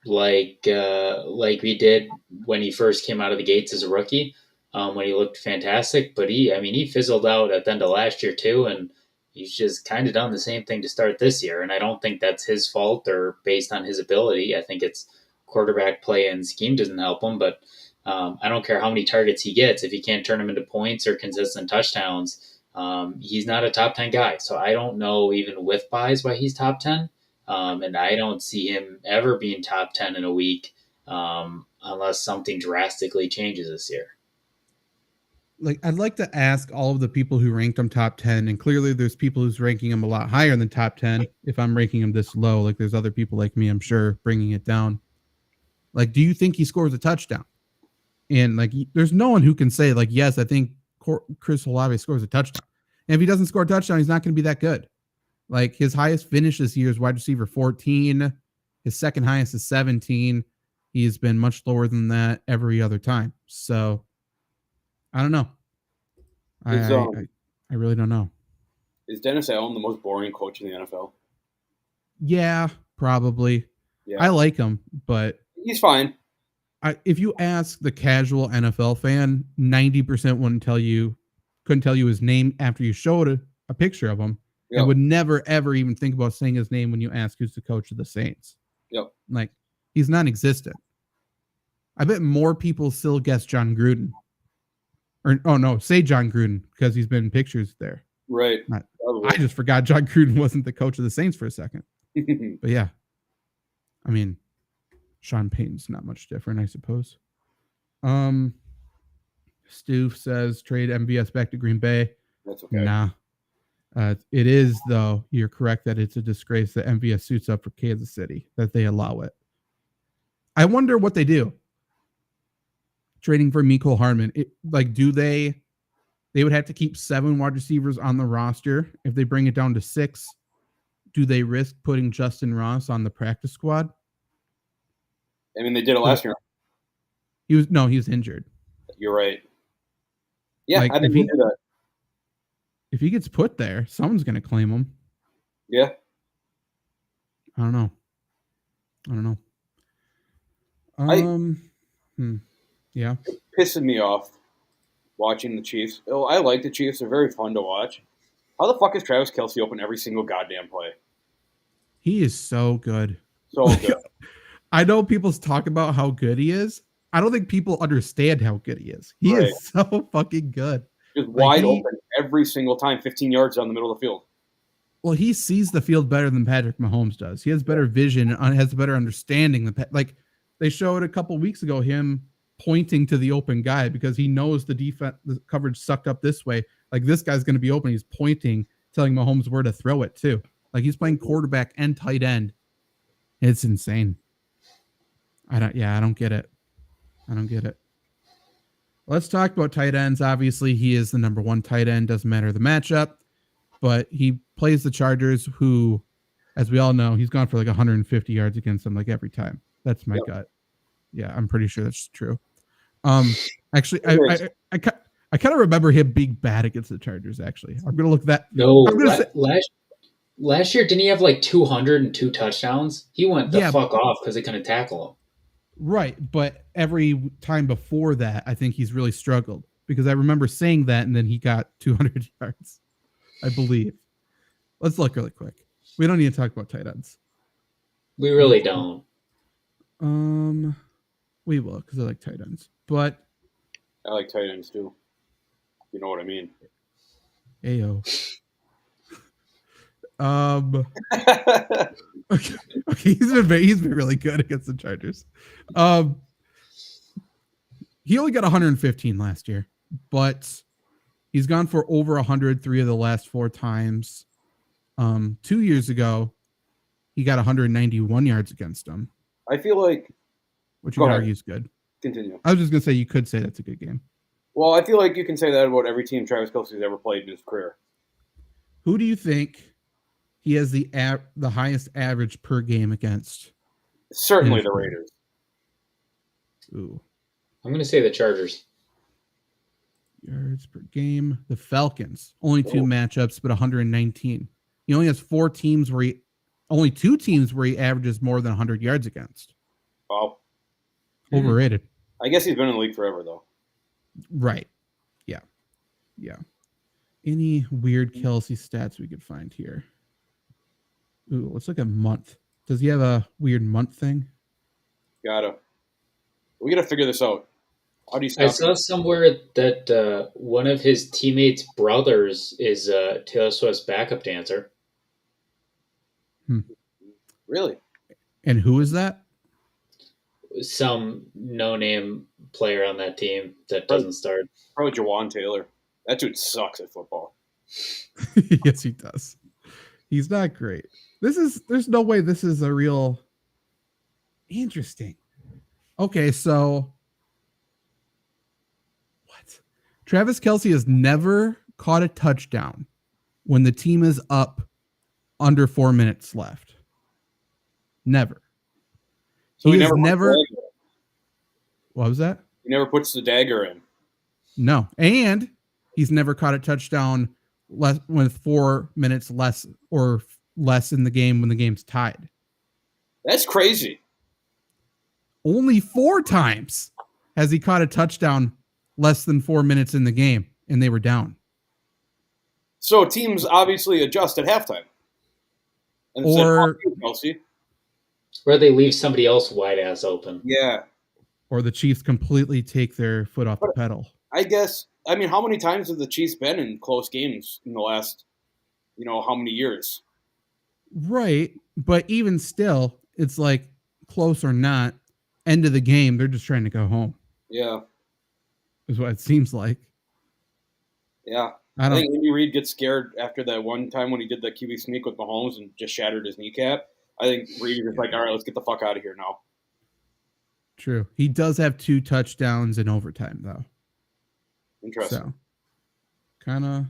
like we did when he first came out of the gates as a rookie, when he looked fantastic. But he fizzled out at the end of last year too, and he's just kind of done the same thing to start this year. And I don't think that's his fault or based on his ability. I think it's quarterback play and scheme doesn't help him. But I don't care how many targets he gets. If he can't turn them into points or consistent touchdowns, he's not a top 10 guy. So I don't know even with buys why he's top 10. And I don't see him ever being top 10 in a week unless something drastically changes this year. Like, I'd like to ask all of the people who ranked him top 10, and clearly there's people who's ranking him a lot higher than top 10. If I'm ranking him this low, like there's other people like me, I'm sure, bringing it down. Like, do you think he scores a touchdown? And like, there's no one who can say like, yes, I think Chris Olave scores a touchdown. And if he doesn't score a touchdown, he's not going to be that good. Like, his highest finish this year is wide receiver 14. His second highest is 17. He's been much lower than that every other time. So I don't know. I really don't know. Is Dennis Allen the most boring coach in the NFL? Yeah, probably. Yeah. I like him, but he's fine. If you ask the casual NFL fan, 90% couldn't tell you his name after you showed a picture of him. and would never, ever even think about saying his name when you ask who's the coach of the Saints. Yep. Like, he's non-existent. I bet more people still guess John Gruden. Say John Gruden because he's been in pictures there. Right. I just forgot John Gruden wasn't the coach of the Saints for a second. But yeah. I mean, Sean Payton's not much different, I suppose. Stu says trade MVS back to Green Bay. That's okay. Nah. It is, though. You're correct that it's a disgrace that MVS suits up for Kansas City, that they allow it. I wonder what they do. Trading for Mecole Hardman. They would have to keep 7 wide receivers on the roster. If they bring it down to 6, do they risk putting Justin Ross on the practice squad? I mean, they did it last year. He was injured. You're right. Yeah, I think we do that. If he gets put there, someone's going to claim him. Yeah. I don't know. Yeah. It's pissing me off watching the Chiefs. Oh, I like the Chiefs. They're very fun to watch. How the fuck is Travis Kelce open every single goddamn play? He is so good. So good. I know people talk about how good he is. I don't think people understand how good he is. He is so fucking good. Just wide open every single time, 15 yards down the middle of the field. Well, he sees the field better than Patrick Mahomes does. He has better vision and has a better understanding. Like they showed a couple weeks ago, him pointing to the open guy because he knows the defense, the coverage sucked up this way. Like this guy's going to be open. He's pointing, telling Mahomes where to throw it too. Like he's playing quarterback and tight end. It's insane. I don't get it. I don't get it. Let's talk about tight ends. Obviously, he is the number 1 tight end. Doesn't matter the matchup, but he plays the Chargers, who, as we all know, he's gone for like 150 yards against them like every time. That's my gut. Yeah, I'm pretty sure that's true. Actually, I kind of remember him being bad against the Chargers. Actually, I'm gonna look that. No, last year didn't he have like 202 touchdowns? He went the fuck off because they couldn't tackle him. Right, but every time before that, I think he's really struggled because I remember saying that, and then he got 200 yards, I believe. Let's look really quick. We don't need to talk about tight ends. We really don't. We will because I like tight ends, but I like tight ends too. You know what I mean? Ayo. Okay, he's been really good against the Chargers. He only got 115 last year, but he's gone for over 100 3 of the last 4 times. 2 years ago, he got 191 yards against them. I feel like, which you could argue is good. Continue. I was just gonna say you could say that's a good game. Well, I feel like you can say that about every team Travis Kelce's ever played in his career. Who do you think he has the highest average per game against? Certainly the Raiders. Ooh. I'm going to say the Chargers. Yards per game. The Falcons. Only 2 matchups, but 119. He only has 2 teams where he averages more than 100 yards against. Wow. Overrated. I guess he's been in the league forever, though. Right. Yeah. Any weird Kelce stats we could find here? Ooh, let's look at month. Does he have a weird month thing? We gotta figure this out. How do you stop I saw somewhere that one of his teammates' brothers is Taylor Swift's backup dancer. Really? And who is that? Some no-name player on that team that doesn't start. Probably Jawan Taylor. That dude sucks at football. Yes, he does. He's not great. There's no way this is a real interesting. Okay, so what? Travis Kelce has never caught a touchdown when the team is up under 4 minutes left. Never. So he never. What was that? He never puts the dagger in. No, and he's never caught a touchdown with 4 minutes less or less in the game when the game's tied. That's crazy. Only 4 times has he caught a touchdown less than 4 minutes in the game, and they were down. So teams obviously adjust at halftime. And Or Kelsey. Or they leave somebody else wide ass open. Yeah. Or the Chiefs completely take their foot off the pedal. I guess. I mean, how many times have the Chiefs been in close games in the last, how many years? Right, but even still, it's like close or not, end of the game, they're just trying to go home. Yeah. Is what it seems like. Yeah. I think Andy Reid gets scared after that one time when he did the QB sneak with Mahomes and just shattered his kneecap. I think Reid was like, all right, let's get the fuck out of here now. True. He does have 2 touchdowns in overtime, though. Interesting. So, kind of,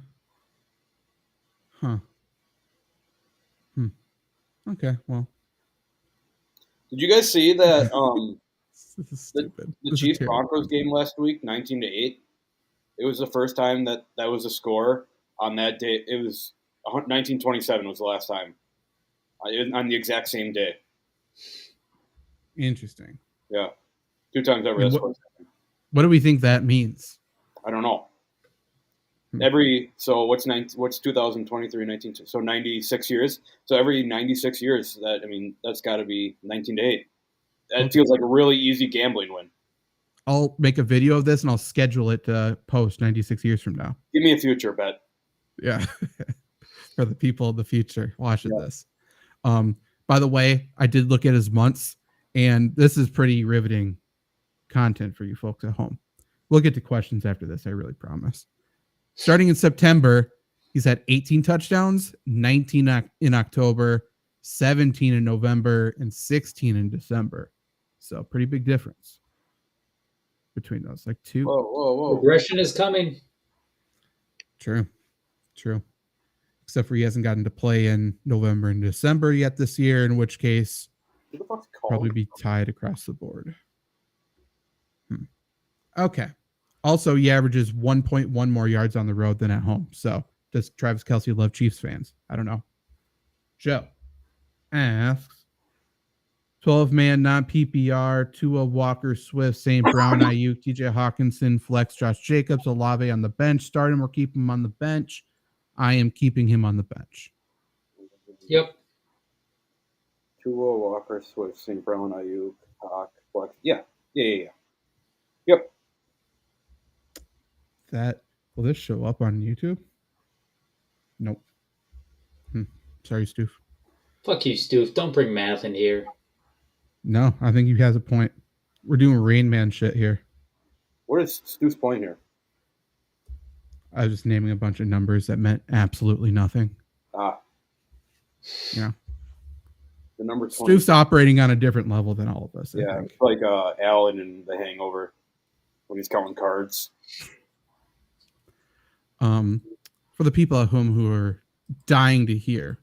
Okay, well. Did you guys see that this is stupid. the Chiefs Broncos game last week, 19-8? It was the first time that was a score on that day. It was 1927 was the last time on the exact same day. Interesting. Yeah. 2 times ever. What do we think that means? I don't know. What's 2023, 19? So 96 years. So every 96 years, that's got to be 19-8. That feels like a really easy gambling win. I'll make a video of this and I'll schedule it to post 96 years from now. Give me a future bet. Yeah. For the people of the future watching this. By the way, I did look at his months, and this is pretty riveting content for you folks at home. We'll get to questions after this, I really promise. Starting in September, he's had 18 touchdowns, 19 in October, 17 in November, and 16 in December. So pretty big difference between those. Like 2. Whoa. Regression is coming. True. Except for he hasn't gotten to play in November and December yet this year, in which case probably be tied across the board. Okay. Also, he averages 1.1 more yards on the road than at home. So does Travis Kelce love Chiefs fans? I don't know. Joe asks, 12-man non-PPR, Tua, Walker, Swift, St. Brown, Ayuk, TJ Hawkinson, flex, Josh Jacobs, Olave on the bench. Start him or keep him on the bench. I am keeping him on the bench. Yep. Tua, Walker, Swift, St. Brown, Ayuk, Hawk, flex. Yeah. Yep. Will this show up on YouTube? Nope. Sorry, Stoof. Fuck you, Stoof. Don't bring math in here. No, I think he has a point. We're doing Rain Man shit here. What is Stoof's point here? I was just naming a bunch of numbers that meant absolutely nothing. Yeah. The number 20. Stoof's operating on a different level than all of us. Yeah, it's like Alan in The Hangover when he's counting cards. For the people at home who are dying to hear,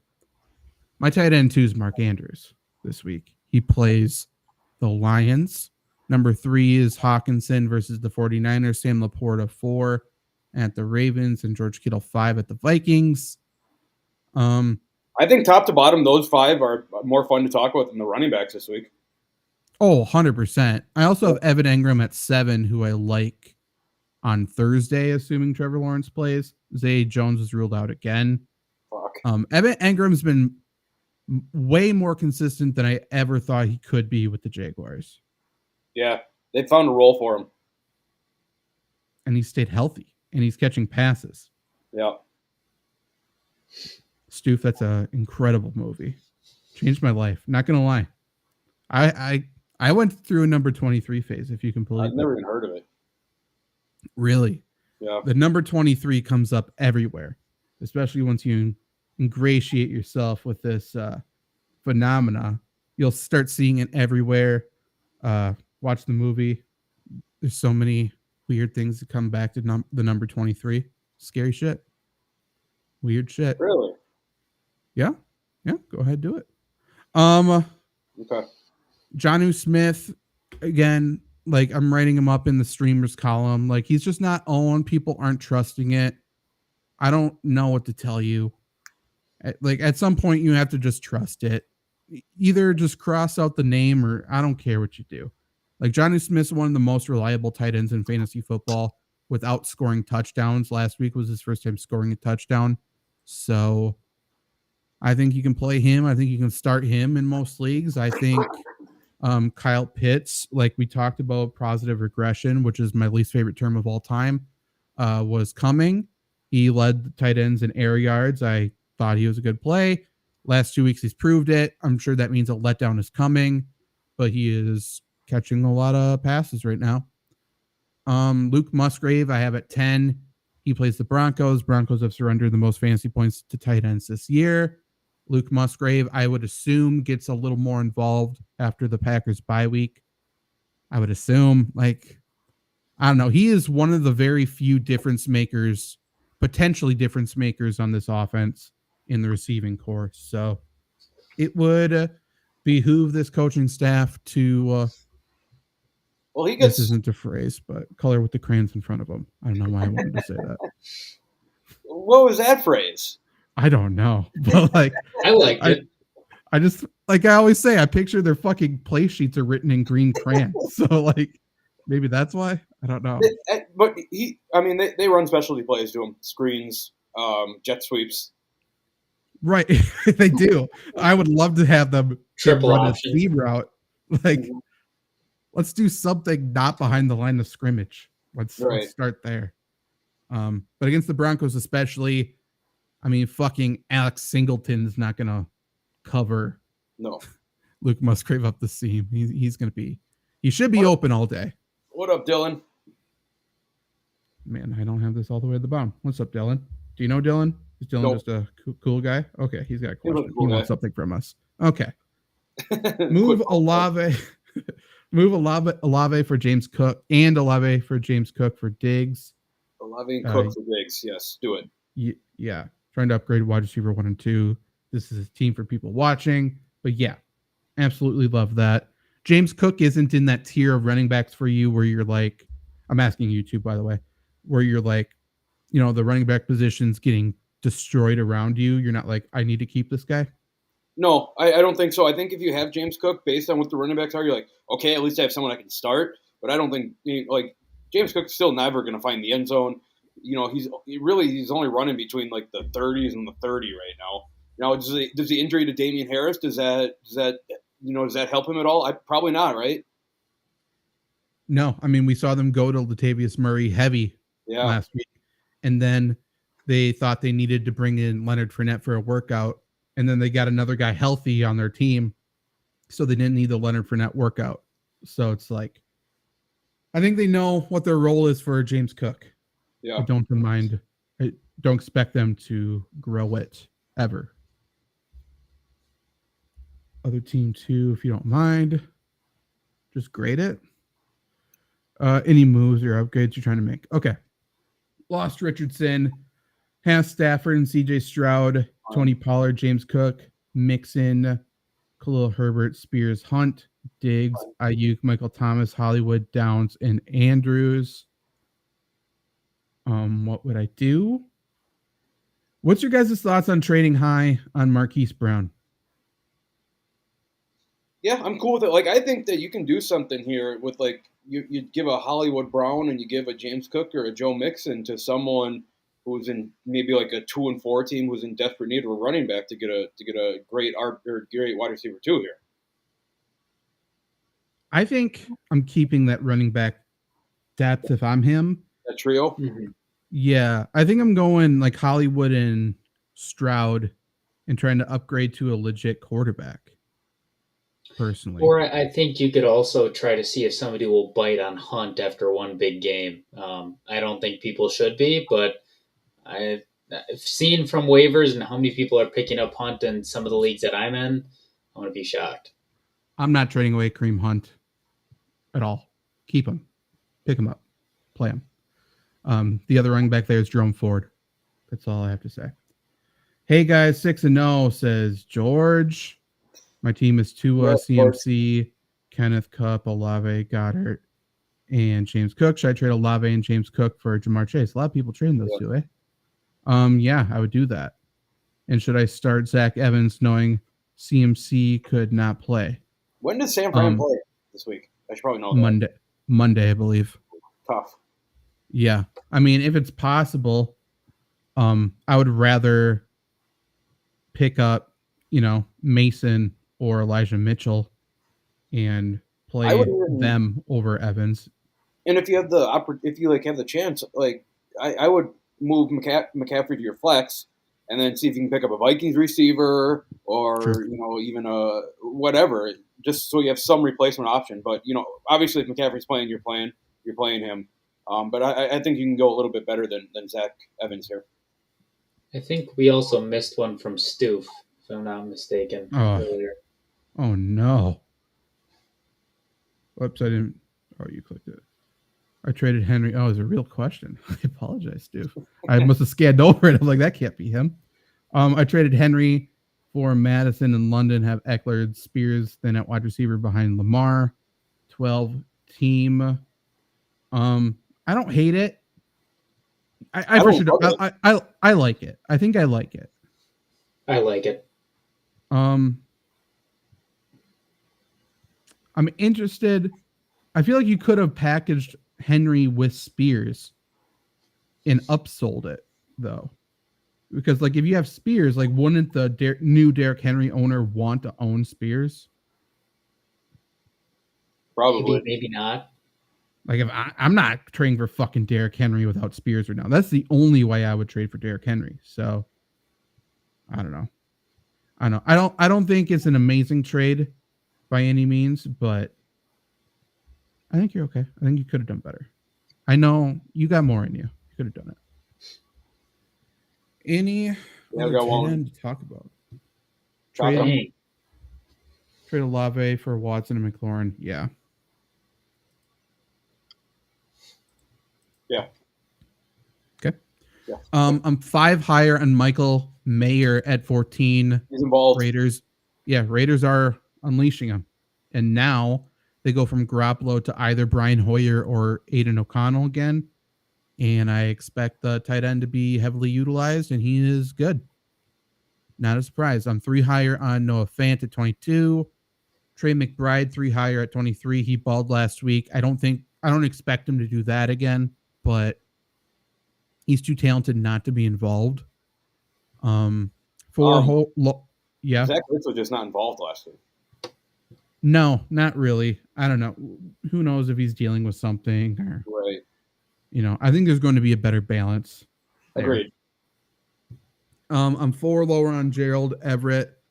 my tight end 2 is Mark Andrews this week. He plays the Lions. Number 3 is Hawkinson versus the 49ers. Sam Laporta 4 at the Ravens, and George Kittle 5 at the Vikings. I think top to bottom, those 5 are more fun to talk about than the running backs this week. Oh, 100%. I also have Evan Engram at 7, who I like on Thursday, assuming Trevor Lawrence plays. Zay Jones is ruled out again. Fuck. Evan Engram's been way more consistent than I ever thought he could be with the Jaguars. Yeah, they found a role for him. And he stayed healthy, and he's catching passes. Yeah. Stoof, that's an incredible movie. Changed my life. Not going to lie. I went through a number 23 phase, if you can believe it. I've never even heard of it. Really? Yeah. The number 23 comes up everywhere, especially once you ingratiate yourself with this phenomena. You'll start seeing it everywhere. Watch the movie. There's so many weird things that come back to the number 23. Scary shit. Weird shit. Really? Yeah. Go ahead, do it. Okay. Jonnu Smith, again, like I'm writing him up in the streamers column. Like he's just not owned. People aren't trusting it. I don't know what to tell you. Like at some point you have to just trust it. Either just cross out the name or I don't care what you do. Like Jonnu Smith's one of the most reliable tight ends in fantasy football without scoring touchdowns. Last week was his first time scoring a touchdown. So I think you can play him. I think you can start him in most leagues. I think Kyle Pitts, like we talked about, positive regression, which is my least favorite term of all time, was coming. He led the tight ends in air yards. I thought he was a good play. Last 2 weeks, he's proved it. I'm sure that means a letdown is coming, but he is catching a lot of passes right now. Luke Musgrave, I have at 10. He plays the Broncos. Broncos have surrendered the most fantasy points to tight ends this year. Luke Musgrave, I would assume, gets a little more involved after the Packers bye week. I would assume, I don't know. He is one of the very few potentially difference makers on this offense in the receiving corps. So it would behoove this coaching staff to, this isn't a phrase, but color with the crayons in front of them. I don't know why I wanted to say that. What was that phrase? I don't know, but I liked it. I just, I always say, I picture their fucking play sheets are written in green crayon. So maybe that's why. I don't know. But they run specialty plays to him: screens, jet sweeps. Right, they do. I would love to have them Triple run option. a seam route. Let's do something not behind the line of scrimmage. Let's start there. But against the Broncos, especially, fucking Alex Singleton's not gonna cover Luke Musgrave up the seam. He should be open all day. What up, Dylan? Man, I don't have this all the way at the bottom. What's up, Dylan? Do you know Dylan? Is Dylan just a cool guy? Okay, he's got a question. He wants something from us. Okay. Move Olave for James Cook and Olave for James Cook for Diggs. Olave and Cook for Diggs. Yes, do it. Yeah. Trying to upgrade wide receiver 1 and 2. This is a team for people watching. But yeah, absolutely love that. James Cook isn't in that tier of running backs for you where you're like, I'm asking you too, by the way, where you're like, the running back position's getting destroyed around you. You're not like, I need to keep this guy. No, I don't think so. I think if you have James Cook, based on what the running backs are, you're like, okay, at least I have someone I can start. But I don't think James Cook's still never going to find the end zone. He's only running between the 30s and the 30 right now. Now, does the injury to Damian Harris does that help him at all? Probably not, right? No, we saw them go to Latavius Murray heavy last week, and then they thought they needed to bring in Leonard Fournette for a workout, and then they got another guy healthy on their team, so they didn't need the Leonard Fournette workout. So it's I think they know what their role is for James Cook. Yeah, I don't expect them to grow it ever. Other team too, if you don't mind, just grade it. Any moves or upgrades you're trying to make? Okay. Lost Richardson, has Stafford and CJ Stroud, Tony Pollard, James Cook, Mixon, Khalil Herbert, Spears, Hunt, Diggs, Ayuk, Michael Thomas, Hollywood, Downs, and Andrews. What would I do? What's your guys' thoughts on trading high on Marquise Brown? Yeah, I'm cool with it. I think that you can do something here with you give a Hollywood Brown and you give a James Cook or a Joe Mixon to someone who's in maybe a 2-4 team who's in desperate need of a running back to get a great wide receiver 2 here. I think I'm keeping that running back depth if I'm him. That trio? Mm-hmm. Yeah, I think I'm going Hollywood and Stroud and trying to upgrade to a legit quarterback. Personally. Or I think you could also try to see if somebody will bite on Hunt after one big game. I don't think people should be, but I've seen from waivers and how many people are picking up Hunt in some of the leagues that I'm in, I'm going to be shocked. I'm not trading away Kareem Hunt at all. Keep him. Pick him up. Play him. The other running back there is Jerome Ford. That's all I have to say. Hey, guys, 6-0, says George. My team is Tua, CMC, Kenneth, Kupp, Olave, Goddard, and James Cook. Should I trade Olave and James Cook for Jamar Chase? A lot of people trading those two, eh? Yeah, I would do that. And should I start Zach Evans knowing CMC could not play? When does San Fran play this week? I should probably know that. Monday, I believe. Tough. Yeah. If it's possible, I would rather pick up, Mason or Elijah Mitchell and play them over Evans. And if you have have the chance, I would move McCaffrey to your flex, and then see if you can pick up a Vikings receiver or even a whatever, just so you have some replacement option. But obviously, if McCaffrey's playing, you're playing him. But I think you can go a little bit better than Zach Evans here. I think we also missed one from Stoof, if I'm not mistaken, earlier. Oh no! Whoops, I didn't. Oh, you clicked it. I traded Henry. Oh, it's a real question. I apologize, Stoof. I must have scanned over it. I'm like, that can't be him. I traded Henry for Madison in London. Have Eckler, Spears, then at wide receiver behind Lamar. 12 team. I don't hate it. I for sure. I like it. I think I like it. I like it. I'm interested. I feel like you could have packaged Henry with Spears and upsold it though, because if you have Spears, wouldn't the new Derrick Henry owner want to own Spears? Probably, maybe not. If I'm not trading for fucking Derrick Henry without Spears right now. That's the only way I would trade for Derrick Henry. So I don't know. I don't think it's an amazing trade by any means, but I think you're okay. I think you could have done better. I know you got more in you. You could have done it. Any other to talk about? Trade Olave for Watson and McLaurin. Yeah. Yeah. Okay. Yeah. I'm 5 higher on Michael Mayer at 14. He's involved. Raiders. Yeah, Raiders are unleashing him. And now they go from Garoppolo to either Brian Hoyer or Aiden O'Connell again. And I expect the tight end to be heavily utilized, and he is good. Not a surprise. I'm 3 higher on Noah Fant at 22. Trey McBride, 3 higher at 23. He balled last week. I don't expect him to do that again, but he's too talented not to be involved. Yeah. Zach Wentz was just not involved last week. No, not really. I don't know. Who knows if he's dealing with something or right. I think there's going to be a better balance. Agreed. I'm 4 lower on Gerald Everett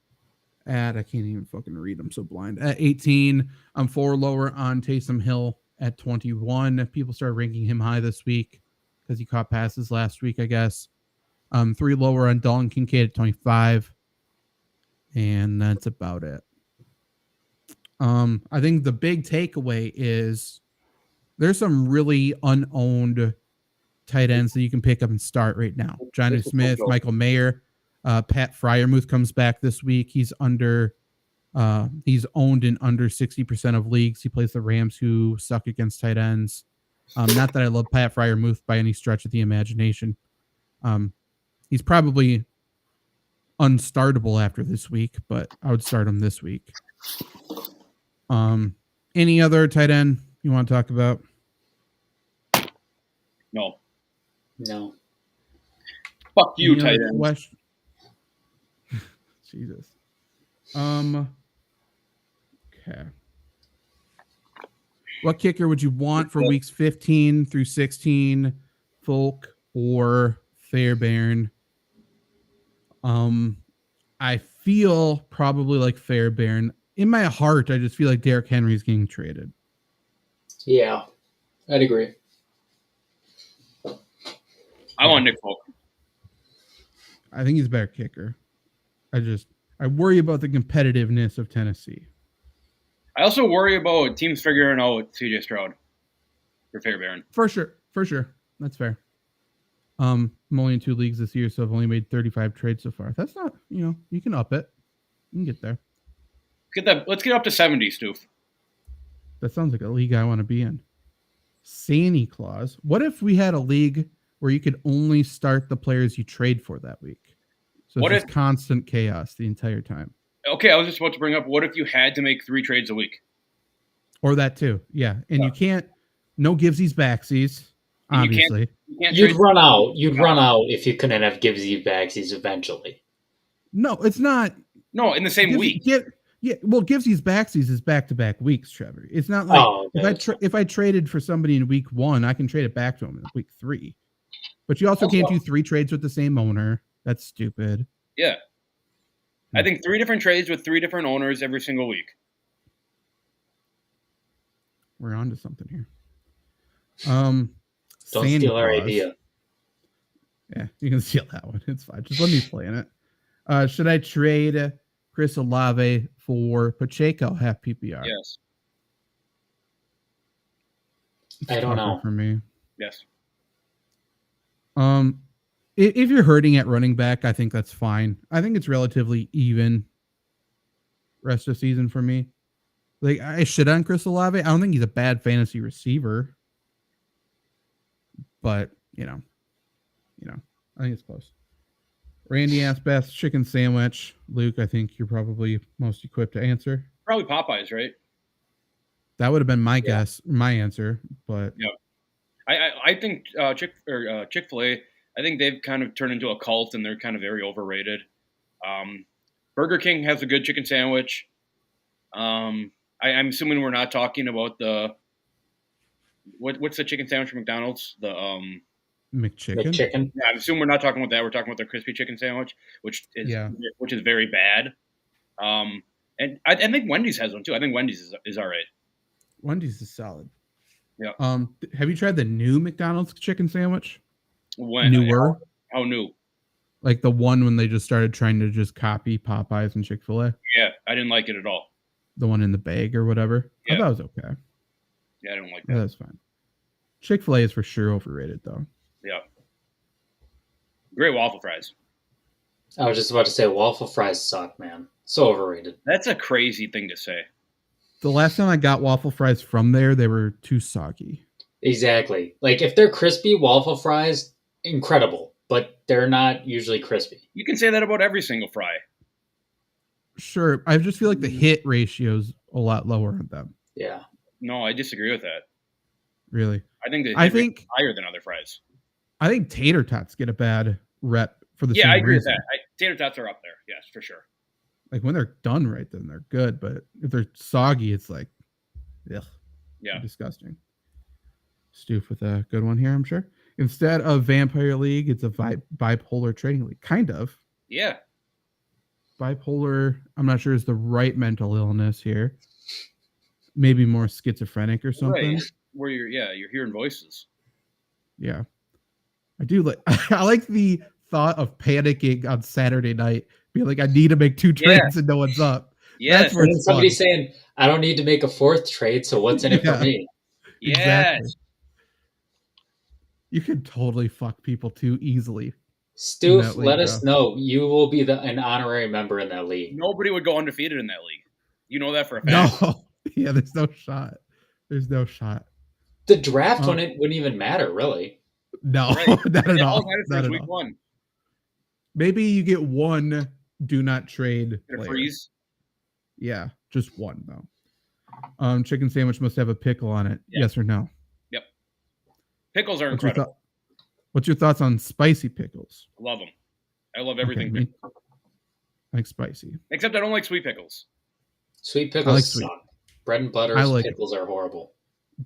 at, I can't even fucking read. I'm so blind. At 18, I'm 4 lower on Taysom Hill at 21. People started ranking him high this week because he caught passes last week, I guess. 3 lower on Dalton Kincaid at 25. And that's about it. I think the big takeaway is there's some really unowned tight ends that you can pick up and start right now. Jonnu Smith, Michael Mayer, Pat Freiermuth comes back this week. He's owned in under 60% of leagues. He plays the Rams, who suck against tight ends. Not that I love Pat Freiermuth by any stretch of the imagination. He's probably unstartable after this week, but I would start him this week. Any other tight end you want to talk about? No. Fuck you, tight end. Jesus. Okay. What kicker would you want for weeks 15 through 16? Folk or Fairbairn? I feel probably like Fairbairn. In my heart, I just feel like Derrick Henry is getting traded. Yeah, I'd agree. I want Nick Folk. I think he's a better kicker. I worry about the competitiveness of Tennessee. I also worry about teams figuring out CJ Stroud for Fairbairn. For sure. That's fair. I'm only in 2 leagues this year, so I've only made 35 trades so far. That's not, you can up it. You can get there. Let's get up to 70, Stoof. That sounds like a league I want to be in. Santa Claus. What if we had a league where you could only start the players you trade for that week? So it's just constant chaos the entire time. Okay, I was just about to bring up, what if you had to make 3 trades a week? Or that too, yeah. And you can't, no givesies backsies, obviously. You'd run out if you couldn't have givesies backsies eventually. No, it's not. No, in the same week. Givsy's backsies is back-to-back weeks, Trevor. It's not like if I traded for somebody in week 1, I can trade it back to him in week 3. But you also can't do 3 trades with the same owner. That's stupid. Yeah. I think 3 different trades with 3 different owners every single week. We're on to something here. Don't steal our idea. Yeah, you can steal that one. It's fine. Just let me play in it. Should I trade Chris Olave for Pacheco half PPR? Yes. It's I don't know. for me. Yes. If you're hurting at running back, I think that's fine. I think it's relatively even rest of season for me. Like, I shit on Chris Olave. I don't think he's a bad fantasy receiver, but I think it's close. Randy asked best chicken sandwich. Luke, I think you're probably most equipped to answer. Probably Popeyes, right? That would have been my guess, my answer, but yeah, I think Chick-fil-A. I think they've kind of turned into a cult, and they're kind of very overrated. Burger King has a good chicken sandwich. I'm assuming we're not talking about the what's the chicken sandwich from McDonald's? The McChicken. Yeah, I'm assuming we're not talking about that. We're talking about their crispy chicken sandwich, which is very bad. And I think Wendy's has one too. I think Wendy's is all right. Wendy's is solid. Yeah. Have you tried the new McDonald's chicken sandwich? Newer? How new? Like the one when they just started trying to just copy Popeyes and Chick-fil-A? Yeah, I didn't like it at all. The one in the bag or whatever? Yeah. I thought it was okay. Yeah, I don't like that. Yeah, that's fine. Chick-fil-A is for sure overrated, though. Yeah. Great waffle fries. I was just about to say waffle fries suck, man. So overrated. That's a crazy thing to say. The last time I got waffle fries from there, they were too soggy. Exactly. Like, if they're crispy waffle fries, incredible. But they're not usually crispy. You can say that about every single fry. Sure. I just feel like the hit ratio's a lot lower on them. Yeah. No, I disagree with that. Really? I think the hit rate is higher than other fries. I think tater tots get a bad rep for the same reason. Yeah, I agree reason. with that. Tater tots are up there. Yes, for sure. Like when they're done right, then they're good. But if they're soggy, it's like, ugh. Yeah. Disgusting. Stoof with a good one here, I'm sure. Instead of Vampire League, it's a bipolar trading league. Kind of. Yeah. Bipolar, I'm not sure is the right mental illness here. Maybe more schizophrenic or something. Right. Where you're hearing voices. Yeah. I do like I like the thought of panicking on Saturday night, being like, I need to make 2 trades and no one's up. Yeah. That's where it's somebody saying, I don't need to make a 4th trade, so what's in it for me? Yes. Exactly. You could totally fuck people too easily. Stoof, let us know. You will be an honorary member in that league. Nobody would go undefeated in that league. You know that for a fact. No. Yeah, there's no shot. There's no shot. The draft wouldn't even matter, really. No, not at all. Not at week 1. Maybe you get 1 do not trade. Get a freeze? Yeah, just 1 though. Chicken sandwich must have a pickle on it. Yes or no? Yep. Pickles are incredible. What's your thoughts on spicy pickles? I love them. I love everything pickles. I like spicy. Except I don't like sweet pickles. Sweet pickles suck. Bread and butter pickles are horrible.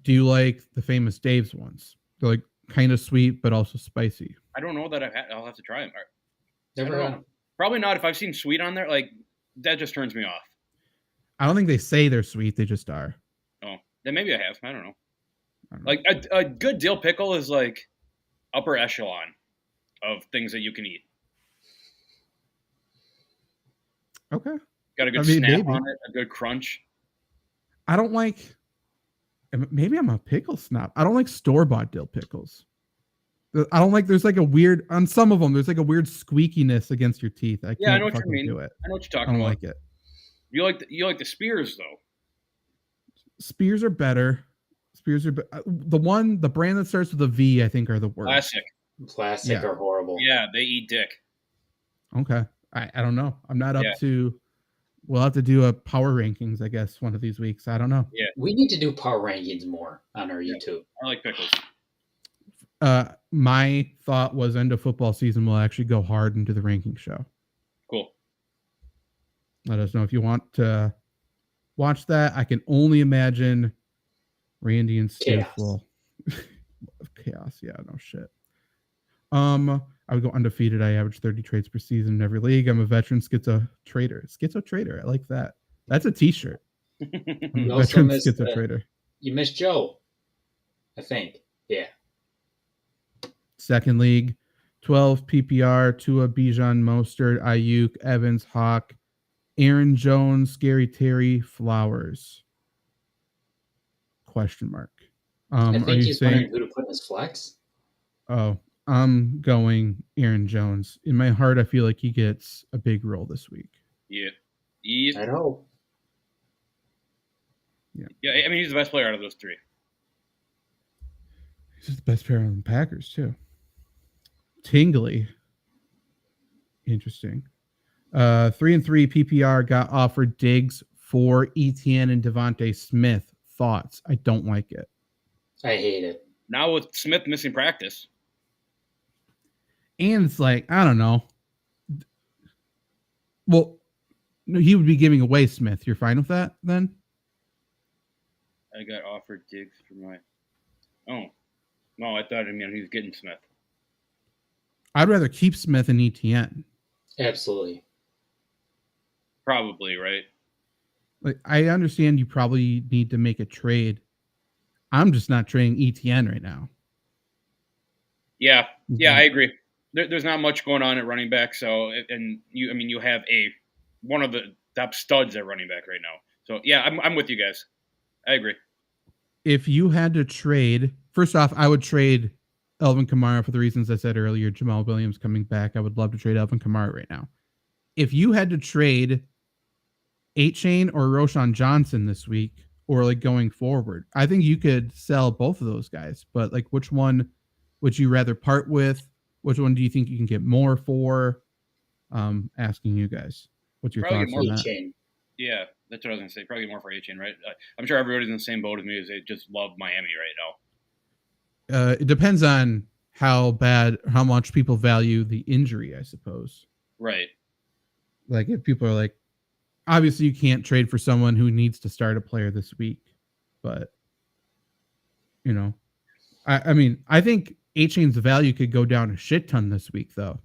Do you like the famous Dave's ones? They're like kind of sweet, but also spicy. I don't know that I'll have to try them. Never had them. Probably not. If I've seen sweet on there, like that just turns me off. I don't think they say they're sweet. They just are. Oh, then maybe I have. I don't know. Like a good dill pickle is like upper echelon of things that you can eat. Okay. Got a good snap on it, a good crunch. I don't like, maybe I'm a pickle snob. I don't like store-bought dill pickles. I don't like, there's like a weird, on some of them, there's like a weird squeakiness against your teeth. I know what you mean. I know what you're talking about. I don't like it. You like the Spears, though. Spears are better. The brand that starts with a V, I think, are the worst. Classic are horrible. Yeah, they eat dick. Okay. I don't know. I'm not up to, we'll have to do a power rankings, I guess, one of these weeks. I don't know. Yeah. We need to do power rankings more on our YouTube. I like pickles. My thought was end of football season will actually go hard into the ranking show. Cool. Let us know if you want to watch that. I can only imagine Randy and Stu full chaos. Yeah, no shit. I would go undefeated. I average 30 trades per season in every league. I'm a veteran schizo trader. Schizo trader. I like that. That's a t-shirt. I'm a veteran schizo trader. You missed Joe, I think. Yeah. Second league, 12 PPR, Tua, Bijan, Mostert, Ayuk, Evans, Hawk, Aaron Jones, Scary Terry, Flowers. Question mark. I think he's wondering who to put in his flex. Oh, I'm going Aaron Jones. In my heart, I feel like he gets a big role this week. Yeah. I know. Yeah, I mean, he's the best player out of those three. He's the best player on the Packers, too. Tingly. Interesting. 3-3 PPR got offered Diggs for ETN and Devontae Smith. Thoughts? I don't like it. I hate it. Now with Smith missing practice. And it's like, I don't know. Well, he would be giving away Smith. You're fine with that then? I got offered Diggs for my... Oh. No, I thought he was getting Smith. I'd rather keep Smith and ETN. Absolutely. Probably, right? Like, I understand you probably need to make a trade. I'm just not trading ETN right now. Yeah, I agree. There's not much going on at running back, so you have one of the top studs at running back right now. So yeah, I'm with you guys. I agree. If you had to trade, first off, I would trade Alvin Kamara for the reasons I said earlier. Jamal Williams coming back. I would love to trade Alvin Kamara right now. If you had to trade A-Chain or Roshan Johnson this week, or like going forward, I think you could sell both of those guys. But like, which one would you rather part with? Which one do you think you can get more for? Asking you guys, what's your thoughts on that? A-Chain. Yeah, that's what I was gonna say. Probably more for A-Chain, right? I'm sure everybody's in the same boat as me, as they just love Miami right now. It depends on how much people value the injury, I suppose. Right. Like if people are like, obviously you can't trade for someone who needs to start a player this week, but you know, I mean, I think A-Chain's value could go down a shit ton this week though,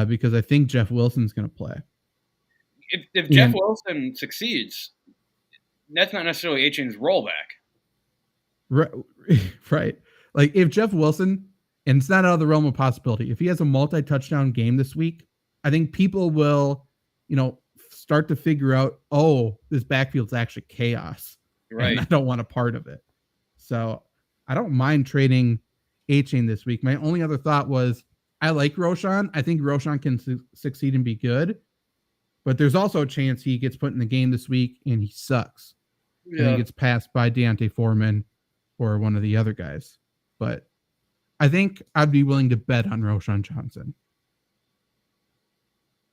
because I think Jeff Wilson's going to play. If Jeff Wilson succeeds, that's not necessarily A-Chain's rollback. Right. Like if Jeff Wilson, and it's not out of the realm of possibility, if he has a multi-touchdown game this week, I think people will, start to figure out, oh, this backfield's actually chaos. Right. And I don't want a part of it. So I don't mind trading A-Chain this week. My only other thought was I like Roshan. I think Roshan can succeed and be good. But there's also a chance he gets put in the game this week and he sucks. Yeah. And he gets passed by Deontay Foreman or one of the other guys. But I think I'd be willing to bet on Roshan Johnson.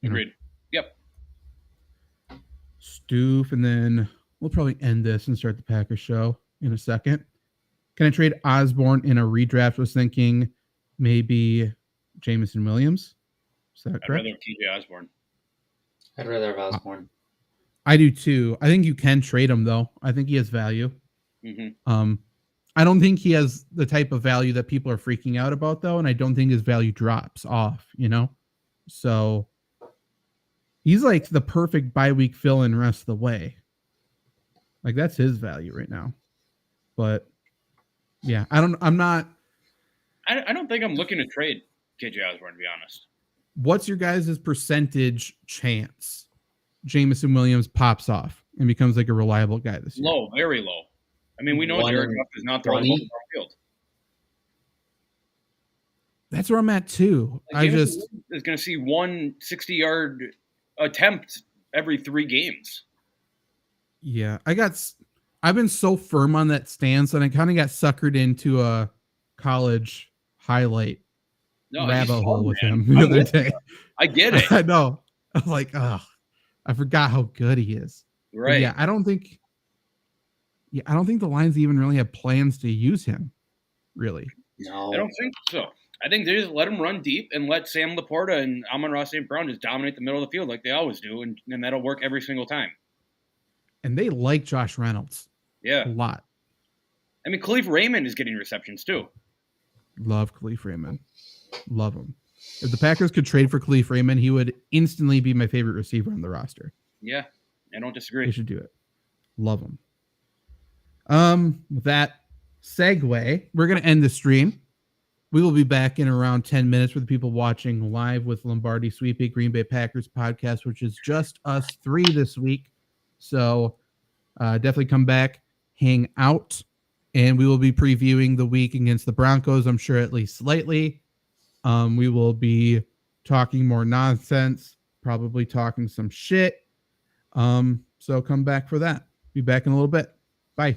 Agreed. Yep. Stoof, and then we'll probably end this and start the Packers show in a second. Can I trade Osborne in a redraft? Was thinking maybe Jameson Williams. Is that correct? I'd rather TJ Osborne. I'd rather have Osborne. I do too. I think you can trade him though. I think he has value. Mm-hmm. I don't think he has the type of value that people are freaking out about though, and I don't think his value drops off. So he's like the perfect bye-week fill-in rest of the way. Like that's his value right now. But yeah, I don't think I'm looking to trade KJ Osborne, to be honest. What's your guys' percentage chance Jameson Williams pops off and becomes like a reliable guy this year? Low, very low. I mean, we know Jared Goff is not throwing the field. That's where I'm at too. Is going to see one 60-yard attempt every 3 games. Yeah, I've been so firm on that stance, and I kind of got suckered into a college highlight rabbit hole with him the other day. I get it. I know. I'm like, oh, I forgot how good he is. Right. But yeah, I don't think the Lions even really have plans to use him. Really. No. I don't think so. I think they just let him run deep and let Sam Laporta and Amon-Ra St. Brown just dominate the middle of the field like they always do, and that'll work every single time. And they like Josh Reynolds. Yeah. A lot. I mean, Khalif Raymond is getting receptions too. Love Khalif Raymond. Love him. If the Packers could trade for Khalif Raymond, he would instantly be my favorite receiver on the roster. Yeah, I don't disagree. They should do it. Love him. With that segue, we're going to end the stream. We will be back in around 10 minutes for the people watching live with Lombardi Sweepy Green Bay Packers podcast, which is just us three this week. So definitely come back, hang out, and we will be previewing the week against the Broncos, I'm sure at least slightly. We will be talking more nonsense, probably talking some shit. So come back for that. Be back in a little bit. Bye.